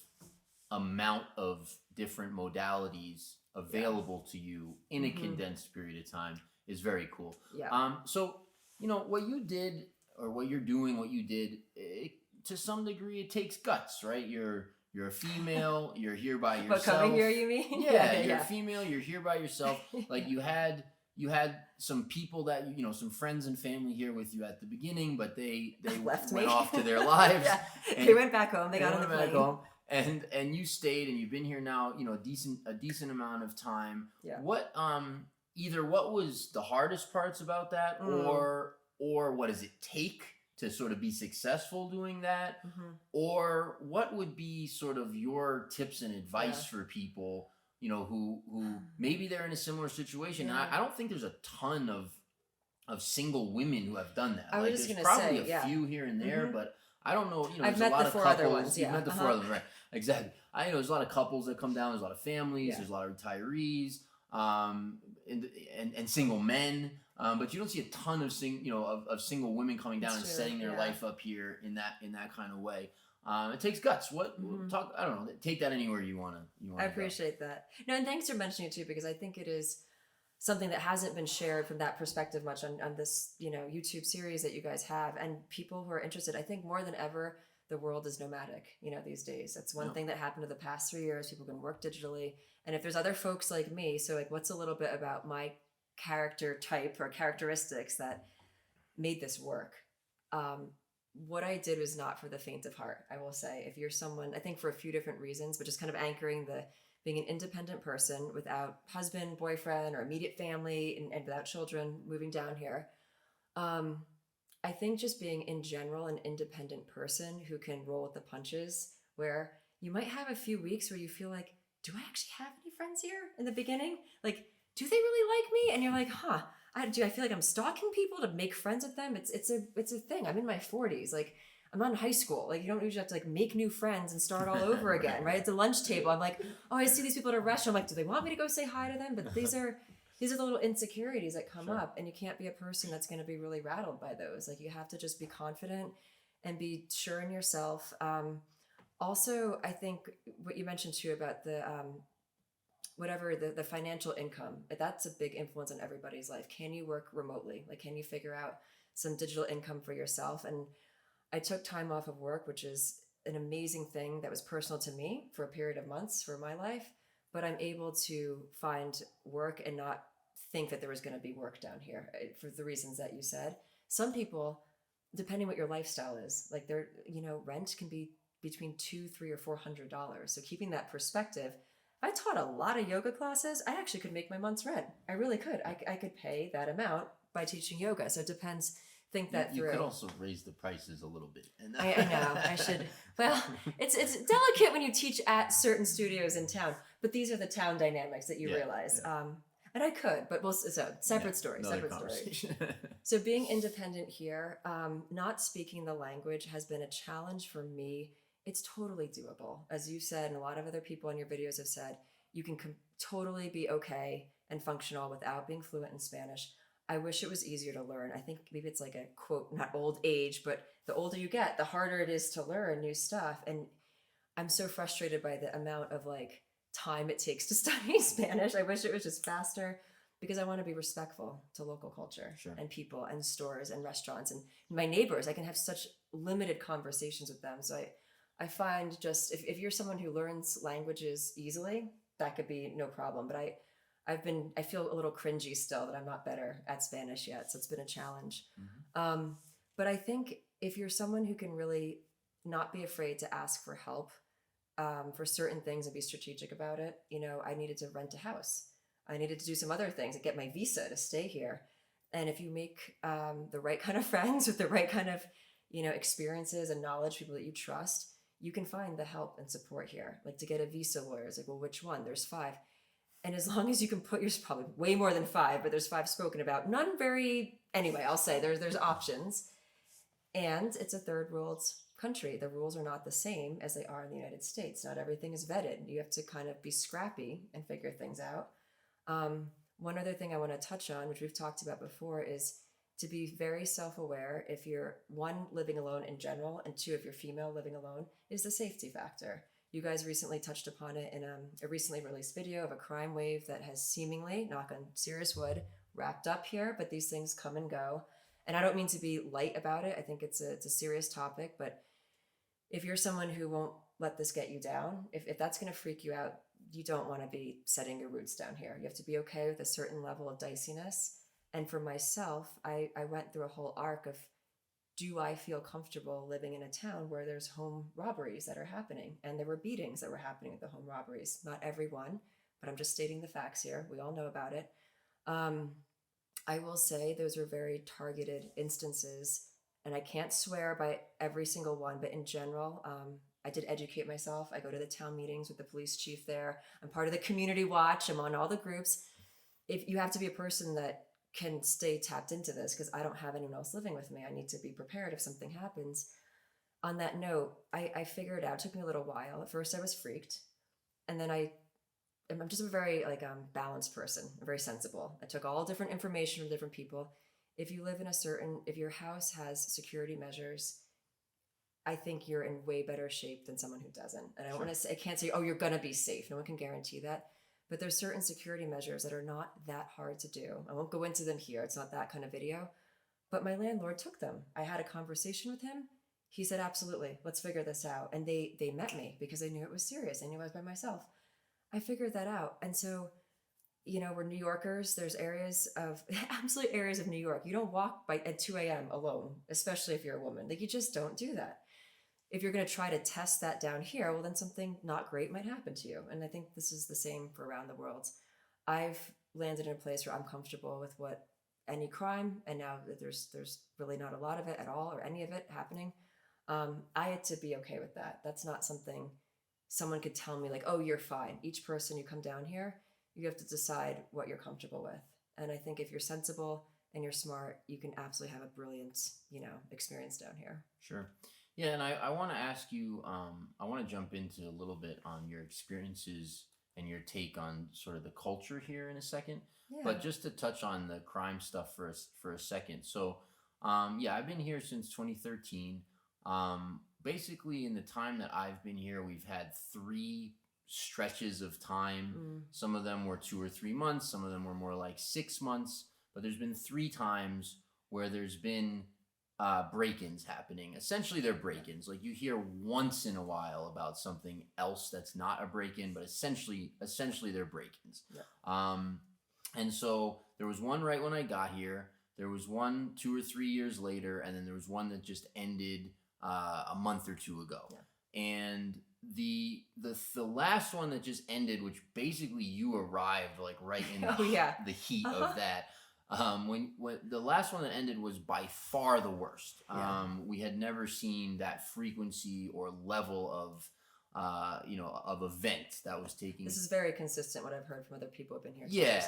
amount of different modalities available to you in a condensed period of time is very cool. Yeah. So, what you did or what you're doing, what you did, to some degree, it takes guts, right? You're a female. You're here by yourself. But coming here, you mean? Yeah, you're a female. You're here by yourself. Like you had some people that some friends and family here with you at the beginning, but they left went me off to their lives. They went back home. They got on the plane. Home, and you stayed, and you've been here now. A decent amount of time. Yeah. What what was the hardest parts about that, or what does it take to sort of be successful doing that, or what would be sort of your tips and advice for people, who maybe they're in a similar situation. And I don't think there's a ton of single women who have done that. I was just there's gonna probably say, a few here and there, but I don't know. I've there's met a lot the of 4 couples. other ones. You've met the 4 others, right? Exactly. I know there's a lot of couples that come down. There's a lot of families. There's a lot of retirees, and single men. But you don't see a ton of single women coming down and setting their life up here in that kind of way. It takes guts. Talk? I don't know. Take that anywhere you want to. I appreciate that. No, and thanks for mentioning it too, because I think it is something that hasn't been shared from that perspective much on this YouTube series that you guys have, and people who are interested. I think more than ever, the world is nomadic. These days, that's one thing that happened in the past 3 years. People can work digitally, and if there's other folks like me, so like, what's a little bit about my character type or characteristics that made this work? What I did was not for the faint of heart. I will say, if you're someone, I think for a few different reasons, but just kind of anchoring being an independent person without husband, boyfriend, or immediate family, and without children moving down here. I think just being in general an independent person who can roll with the punches, where you might have a few weeks where you feel like, do I actually have any friends here in the beginning? Like, do they really like me? And you're like, huh, I feel like I'm stalking people to make friends with them? It's a thing. I'm in my 40s. Like, I'm not in high school. Like, you don't usually have to like make new friends and start all over again, right? At the lunch table, I'm like, oh, I see these people at a restaurant. I'm like, do they want me to go say hi to them? But these are the little insecurities that come up, and you can't be a person that's going to be really rattled by those. Like, you have to just be confident and be sure in yourself. Also, I think what you mentioned too about the the financial income, that's a big influence on everybody's life. Can you work remotely? Like, can you figure out some digital income for yourself? And I took time off of work, which is an amazing thing that was personal to me for a period of months for my life. But I'm able to find work and not think that there was going to be work down here for the reasons that you said. Some people, depending what your lifestyle is, like rent can be between $200, $300, or $400. So keeping that perspective, I taught a lot of yoga classes. I actually could make my month's rent. I really could. I could pay that amount by teaching yoga. So it depends. Think that through. You could also raise the prices a little bit. I know. I should. Well, it's delicate when you teach at certain studios in town, but these are the town dynamics that you realize. Yeah. And I could, but separate story. So being independent here, not speaking the language has been a challenge for me. It's totally doable. As you said, and a lot of other people in your videos have said, you can totally be okay and functional without being fluent in Spanish. I wish it was easier to learn. I think maybe it's like a quote, not old age, but the older you get, the harder it is to learn new stuff. And I'm so frustrated by the amount of like time it takes to study Spanish. I wish it was just faster, because I want to be respectful to local culture and people and stores and restaurants and my neighbors. I can have such limited conversations with them. So I find just if you're someone who learns languages easily, that could be no problem. But I feel a little cringy still that I'm not better at Spanish yet. So it's been a challenge. Mm-hmm. But I think if you're someone who can really not be afraid to ask for help for certain things and be strategic about it, I needed to rent a house. I needed to do some other things and get my visa to stay here. And if you make the right kind of friends with the right kind of, experiences and knowledge, people that you trust, you can find the help and support here. Like, to get a visa lawyer, it's like, well, which one? There's 5. And as long as you can there's probably way more than 5, but there's 5 spoken about. Anyway, I'll say there's options. And it's a third world country. The rules are not the same as they are in the United States. Not everything is vetted. You have to kind of be scrappy and figure things out. One other thing I want to touch on, which we've talked about before, is to be very self-aware. If you're 1, living alone in general, and 2, if you're female living alone, is the safety factor. You guys recently touched upon it in a recently released video of a crime wave that has seemingly, knock on serious wood, wrapped up here, but these things come and go. And I don't mean to be light about it. I think it's a serious topic, but if you're someone who won't let this get you down, if that's going to freak you out, you don't want to be setting your roots down here. You have to be okay with a certain level of diciness. And for myself, I went through a whole arc of, do I feel comfortable living in a town where there's home robberies that are happening? And there were beatings that were happening at the home robberies. Not everyone, but I'm just stating the facts here. We all know about it. I will say those are very targeted instances, and I can't swear by every single one, but in general, I did educate myself. I go to the town meetings with the police chief there. I'm part of the community watch. I'm on all the groups. If you have to be a person that can stay tapped into this, because I don't have anyone else living with me. I need to be prepared if something happens. On that note, I figured it out. It took me a little while. At first I was freaked. And then I'm just a very balanced person. I'm very sensible. I took all different information from different people. If you live in if your house has security measures, I think you're in way better shape than someone who doesn't. And I can't say, oh, you're going to be safe. No one can guarantee that. But there's certain security measures that are not that hard to do. I won't go into them here. It's not that kind of video. But my landlord took them. I had a conversation with him. He said, absolutely, let's figure this out. And they met me because they knew it was serious. They knew I was by myself. I figured that out. And so, we're New Yorkers. There's absolute areas of New York. You don't walk at 2 a.m. alone, especially if you're a woman. Like, you just don't do that. if you're going to try to test that down here, well, then something not great might happen to you. And I think this is the same for around the world. I've landed in a place where I'm comfortable with what any crime, and now that there's really not a lot of it at all or any of it happening. I had to be okay with that. That's not something someone could tell me like, oh, you're fine. Each person you come down here, you have to decide what you're comfortable with. And I think if you're sensible and you're smart, you can absolutely have a brilliant, experience down here. Sure. Yeah, and I want to ask you, I want to jump into a little bit on your experiences and your take on sort of the culture here in a second. Yeah. But just to touch on the crime stuff for a second. So, I've been here since 2013. Basically, in the time that I've been here, we've had 3 stretches of time. Some of them were 2 or 3 months. Some of them were more like 6 months. But there's been 3 times where there's been break-ins happening. Essentially, they're break-ins. Like you hear once in a while about something else that's not a break-in, but essentially they're break-ins. Yeah. And so there was one right when I got here. There was one 2 or 3 years later, and then there was one that just ended a month or 2 ago. Yeah. And the last one that just ended, which basically you arrived like right in the heat of that. When the last one that ended was by far the worst. We had never seen that frequency or level of of event that was taking. This is very consistent what I've heard from other people who've been here.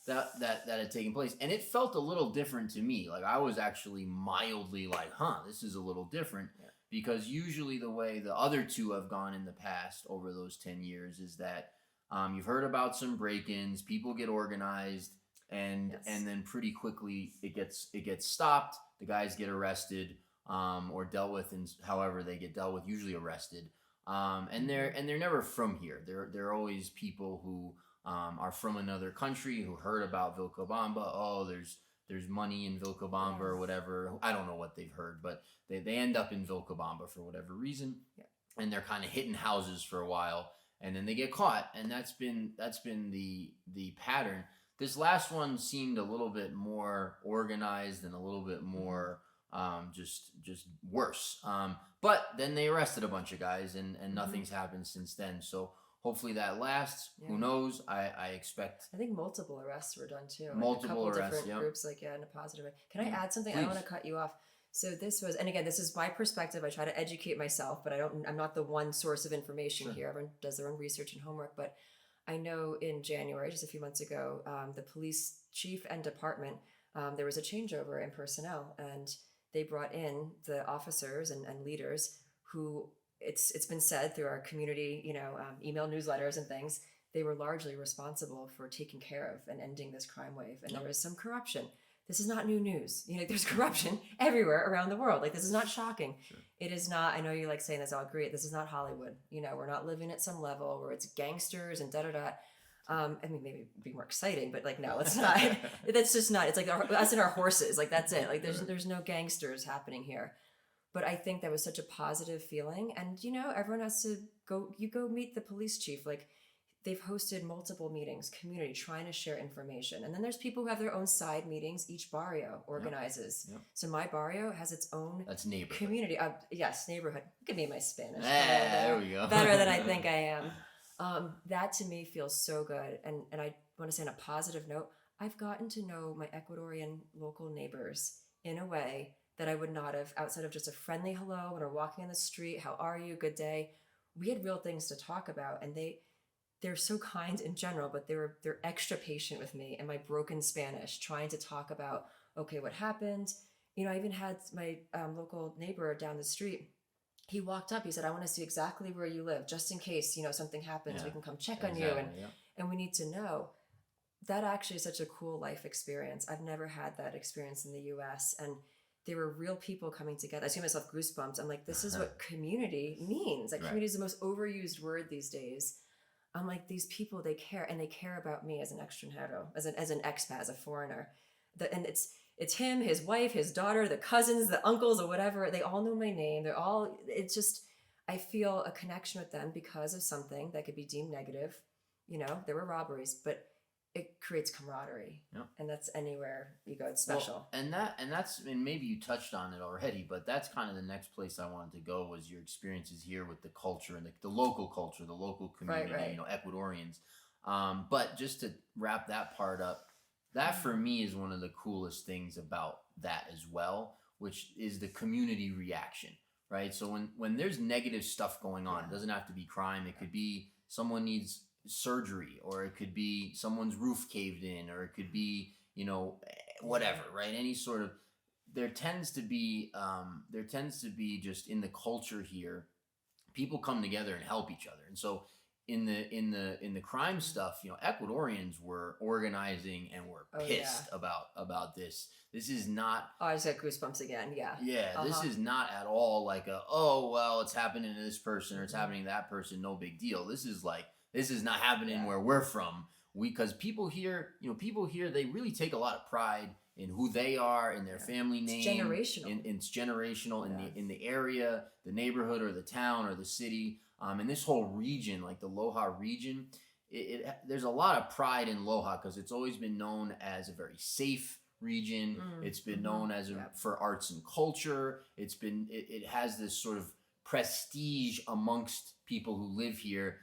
That had taken place, and it felt a little different to me. Like I was actually mildly like, this is a little different, because usually the way the other 2 have gone in the past over those 10 years is that you've heard about some break-ins, people get organized. And then pretty quickly it gets stopped. The guys get arrested or dealt with, and however they get dealt with, usually arrested. And they're never from here. They're always people who are from another country who heard about Vilcabamba. Oh, there's money in Vilcabamba or whatever. I don't know what they've heard, but they end up in Vilcabamba for whatever reason, and they're kind of hitting houses for a while, and then they get caught. And that's been the pattern. This last one seemed a little bit more organized and a little bit more just worse. But then they arrested a bunch of guys, and nothing's happened since then. So hopefully that lasts. Yeah. Who knows? I expect. I think multiple arrests were done too. Multiple like a couple arrests, different groups, in a positive way. Can I add something? Please. I don't want to cut you off. So this was, and again, this is my perspective. I try to educate myself, but I'm not the one source of information here. Everyone does their own research and homework, but I know in January, just a few months ago, the police chief and department, there was a changeover in personnel, and they brought in the officers and leaders who it's been said through our community, email newsletters and things, they were largely responsible for taking care of and ending this crime wave. And there was some corruption. This is not new news. There's corruption everywhere around the world. Like, this is not shocking. Sure. It is not, I know you like saying this, I'll agree. This is not Hollywood. We're not living at some level where it's gangsters and da-da-da. I mean, maybe it'd be more exciting, but no, it's not. That's just not. It's like us and our horses. Like, that's it. Like, there's no gangsters happening here. But I think that was such a positive feeling. And, everyone has to go meet the police chief. Like, they've hosted multiple meetings, community, trying to share information. And then there's people who have their own side meetings. Each barrio organizes. Yep. So my barrio has its own community. Yes, neighborhood. Look at me, my Spanish. There we go. Better than I think I am. That to me feels so good. And I want to say on a positive note, I've gotten to know my Ecuadorian local neighbors in a way that I would not have outside of just a friendly hello when we're walking on the street. How are you? Good day. We had real things to talk about, and they're so kind in general, but they're extra patient with me and my broken Spanish, trying to talk about, okay, what happened? I even had my local neighbor down the street. He walked up, he said, I want to see exactly where you live, just in case, something happens, we can come check on you. And we need to know. That actually is such a cool life experience. I've never had that experience in the US. And there were real people coming together. I see myself goosebumps. I'm like, this is what community means. Like, community is the most overused word these days. I'm like, these people, they care, and they care about me as an extranjero, as an expat, as a foreigner. And it's him, his wife, his daughter, the cousins, the uncles, or whatever. They all know my name. It's just, I feel a connection with them because of something that could be deemed negative. There were robberies, but it creates camaraderie. Yep. And that's anywhere you go, it's special. Well, and maybe you touched on it already, but that's kind of the next place I wanted to go was your experiences here with the culture and the local culture, the local community, Right. you know, Ecuadorians. But just to wrap that part up, that for me is one of the coolest things about that as well, which is the community reaction, right? So when there's negative stuff going on, it doesn't have to be crime. It could be someone needs surgery, or it could be someone's roof caved in, or it could be, you know, whatever, right? Any sort of, there tends to be just in the culture here, people come together and help each other. And so in the crime stuff, you know, Ecuadorians were organizing and were pissed about this. This is not. Oh, I just got goosebumps again. Yeah. Yeah, this is not at all like it's happening to this person or it's happening to that person. No big deal. This is not happening where we're from. Because people here, they really take a lot of pride in who they are, in their family name. It's generational. It's generational in the area, the neighborhood, or the town, or the city. And this whole region, like the Loja region, there's a lot of pride in Loja because it's always been known as a very safe region. It's been known as for arts and culture. It has this sort of prestige amongst people who live here.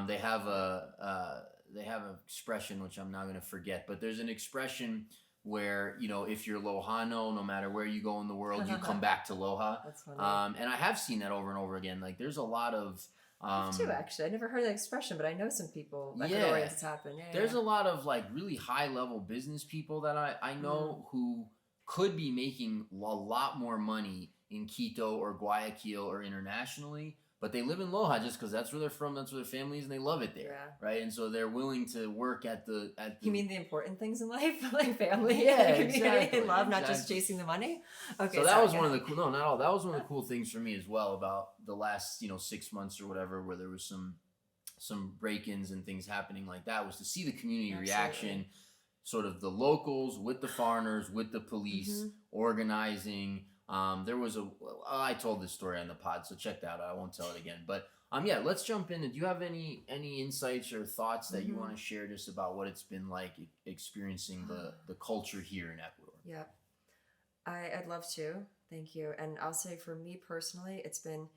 They have an expression which I'm not going to forget, but there's an expression where, you know, if you're Lojano, no matter where you go in the world, you come back to Loja. That's funny. And I have seen that over and over again. Like there's a lot of Me too, actually. I never heard that expression, but I know some people, Ecuadorians, it's happened. There's a lot of like really high level business people that I know who could be making a lot more money in Quito or Guayaquil or internationally, but they live in Loja just because that's where they're from, that's where their family is, and they love it there, right? And so they're willing to work at the. You mean the important things in life, like family, community, and love, not just chasing the money? Okay. So that was one of the cool. No, not all. That was one of the cool things for me as well about the last 6 months or whatever, where there was some break-ins and things happening like that, was to see the community reaction, sort of the locals with the foreigners, with the police organizing. There was I told this story on the pod, so check that out. I won't tell it again. But let's jump in. Do you have any insights or thoughts that you want to share just about what it's been like experiencing the culture here in Ecuador? Yeah, I'd love to. Thank you. And I'll say for me personally, it's been,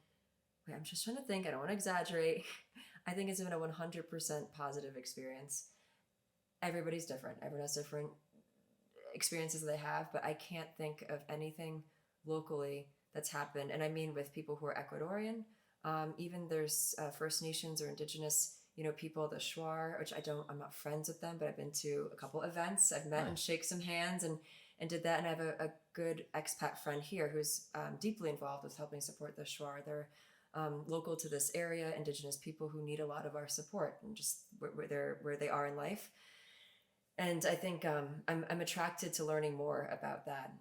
I'm just trying to think. I don't want to exaggerate. I think it's been a 100% positive experience. Everybody's different. Everyone has different experiences they have, but I can't think of anything locally that's happened, and I mean with people who are Ecuadorian, even there's First Nations or indigenous, people, the Shuar, which I'm not friends with them, but I've been to a couple events. I've met and shake some hands and did that, and I have a good expat friend here who's deeply involved with helping support the Shuar. They're local to this area, indigenous people who need a lot of our support and just where they are in life. And I think I'm attracted to learning more about that.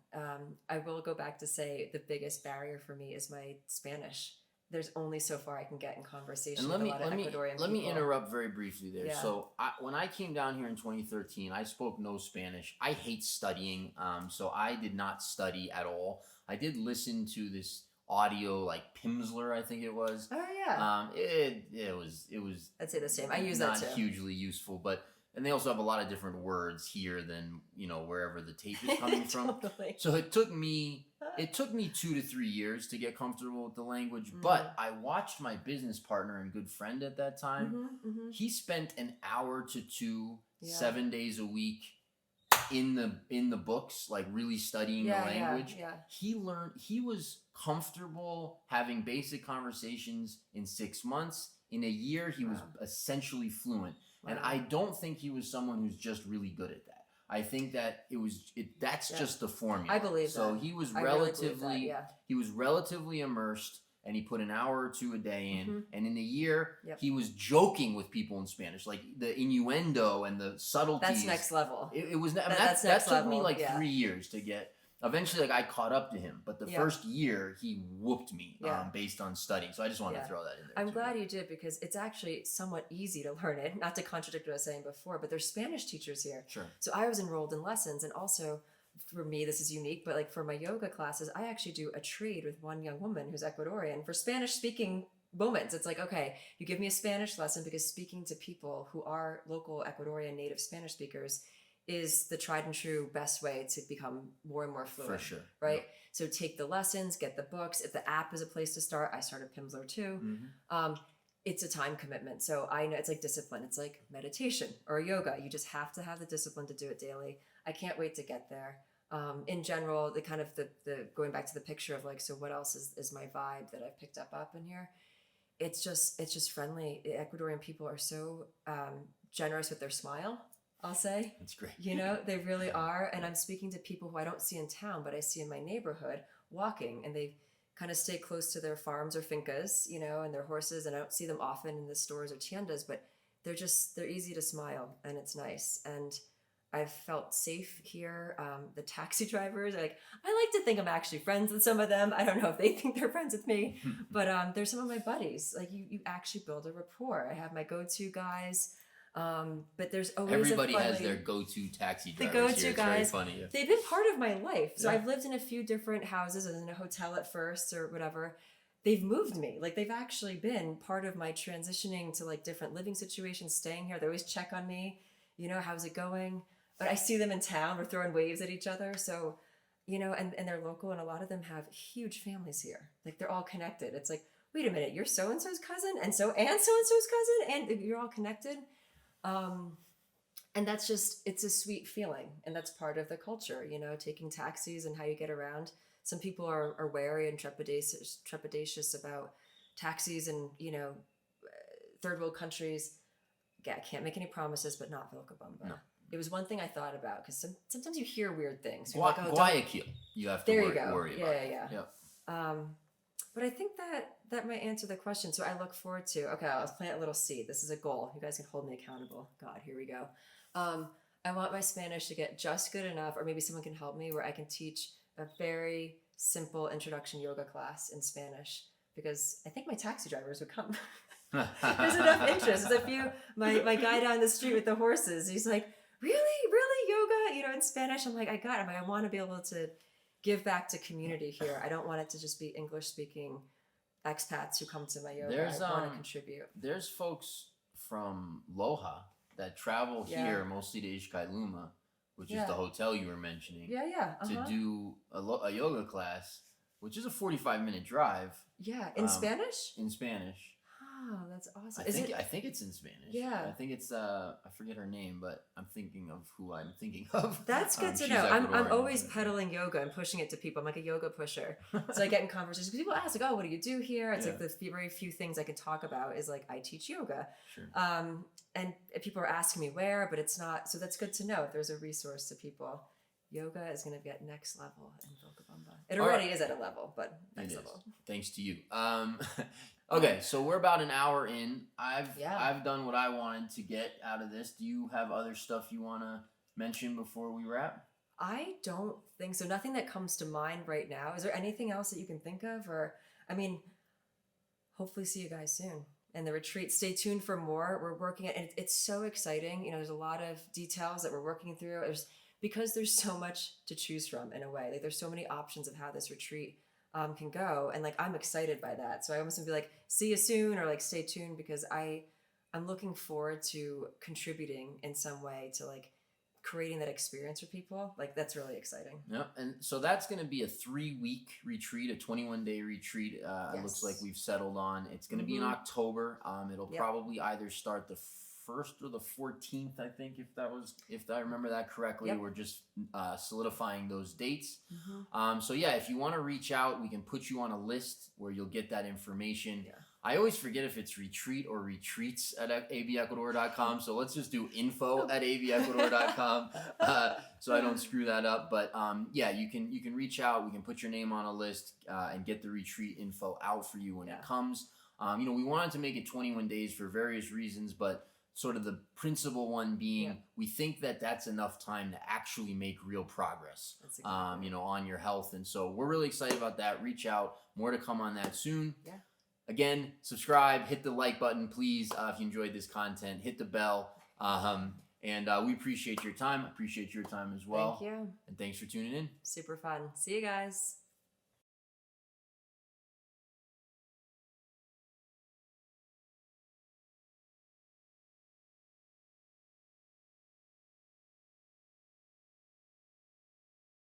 I will go back to say the biggest barrier for me is my Spanish. There's only so far I can get in conversation with a lot of Ecuadorian people. Let me interrupt very briefly there. Yeah. So when I came down here in 2013, I spoke no Spanish. I hate studying, so I did not study at all. I did listen to this audio, like Pimsleur, I think it was. Oh yeah. It was. I'd say the same. I use that too. Not hugely useful, but. And they also have a lot of different words here than, wherever the tape is coming from. Totally. So it took me 2 to 3 years to get comfortable with the language. But I watched my business partner and good friend at that time. He spent an hour to 2, 7 days a week in the books, like really studying the language. He was comfortable having basic conversations in 6 months. In a year, he was essentially fluent. Wow. And I don't think he was someone who's just really good at that. I think that that's just the formula. I believe so. That. He was he was relatively immersed, and he put an hour or 2 a day in. And in a year, he was joking with people in Spanish, like the innuendo and the subtleties. That's next level. It was. That took me like 3 years to get. Eventually, I caught up to him, but the first year he whooped me based on studying. So I just wanted to throw that in there. I'm glad you did, because it's actually somewhat easy to learn it. Not to contradict what I was saying before, but there's Spanish teachers here. Sure. So I was enrolled in lessons, and also for me, this is unique, but like for my yoga classes, I actually do a trade with one young woman who's Ecuadorian for Spanish speaking moments. It's like, okay, you give me a Spanish lesson because speaking to people who are local Ecuadorian native Spanish speakers is the tried and true best way to become more and more fluent. For sure. Right? Yep. So take the lessons, get the books. If the app is a place to start, I started Pimsleur too. It's a time commitment. So I know it's like discipline. It's like meditation or yoga. You just have to have the discipline to do it daily. I can't wait to get there. In general, the kind of the going back to the picture of like, so what else is my vibe that I've picked up in here? It's just friendly. The Ecuadorian people are so generous with their smile, I'll say. That's great. You know, they really are. And I'm speaking to people who I don't see in town, but I see in my neighborhood walking, and they kind of stay close to their farms or fincas, you know, and their horses. And I don't see them often in the stores or tiendas, but they're easy to smile, and it's nice. And I've felt safe here. The taxi drivers are like, I like to think I'm actually friends with some of them. I don't know if they think they're friends with me, but they're some of my buddies. Like you actually build a rapport. I have my go-to guys. But there's always everybody has their go-to taxi drivers. The go-to here. guys. It's very funny. Yeah. They've been part of my life. So I've lived in a few different houses. I was in a hotel at first or whatever. They've moved me. Like they've actually been part of my transitioning to like different living situations, staying here. They always check on me. You know, how's it going? But I see them in town. We're throwing waves at each other. So, you know, and they're local, and a lot of them have huge families here. Like they're all connected. It's like, wait a minute, you're so-and-so's cousin and so-and-so's cousin, and you're all connected. And that's just, it's a sweet feeling. And that's part of the culture, you know, taking taxis and how you get around. Some people are wary and trepidatious about taxis and, you know, third world countries. Yeah, I can't make any promises, but not Vilcabamba. No. It was one thing I thought about, because sometimes you hear weird things. Like, oh, Guayaquil, you have to worry about. Yeah. Yep. But I think that might answer the question. So I look forward to, okay, I'll plant a little seed. This is a goal. You guys can hold me accountable. God, here we go. I want my Spanish to get just good enough, or maybe someone can help me, where I can teach a very simple introduction yoga class in Spanish, because I think my taxi drivers would come. There's enough interest. There's a few, my guy down the street with the horses, he's like, really yoga, you know, in Spanish. I'm like, I want to be able to give back to community here. I don't want it to just be English speaking expats who come to my yoga. I want to contribute. There's folks from Loja that travel here mostly to Ishkailuma, which is the hotel you were mentioning. To do a yoga class, which is a 45-minute drive. Yeah, in Spanish? In Spanish. Oh, that's awesome. I think it's in Spanish. Yeah. I think it's I forget her name, but I'm thinking of who I'm thinking of. That's good to know. I'm always peddling yoga and pushing it to people. I'm like a yoga pusher. So I get in conversations. People ask, like, oh, what do you do here? It's like the very few things I can talk about is like, I teach yoga. Sure. And people are asking me where, but it's not. So that's good to know if there's a resource to people. Yoga is going to get next level in Vilcabamba. It already is at a level, but next level. Thanks to you. Okay, so we're about an hour in. I've done what I wanted to get out of this. Do you have other stuff you want to mention before we wrap? I don't think so. Nothing that comes to mind right now. Is there anything else that you can think of? Or, I mean, hopefully see you guys soon. And the retreat, stay tuned for more. We're working at, and it's so exciting. You know, there's a lot of details that we're working through. Because there's so much to choose from in a way. Like there's so many options of how this retreat can go, and like I'm excited by that. So I almost would be like, see you soon, or like stay tuned, because I'm looking forward to contributing in some way to like creating that experience for people. Like that's really exciting. Yeah, and so that's going to be a 3-week retreat, a 21-day retreat. It looks like we've settled on. It's going to be in October. It'll probably either start the 1st or the 14th, I think, if I remember that correctly. We're just solidifying those dates. So yeah, if you want to reach out, we can put you on a list where you'll get that information. I always forget if it's retreat or retreats at avecuador.com. So let's just do info at avecuador.com so I don't screw that up. But yeah, you can reach out. We can put your name on a list and get the retreat info out for you when it comes. You know, we wanted to make it 21 days for various reasons, but sort of the principal one being, we think that that's enough time to actually make real progress, you know, on your health. And so we're really excited about that. Reach out. More to come on that soon. Again, subscribe, hit the like button, please. If you enjoyed this content, hit the bell. And we appreciate your time. Appreciate your time as well. Thank you. And thanks for tuning in. Super fun. See you guys.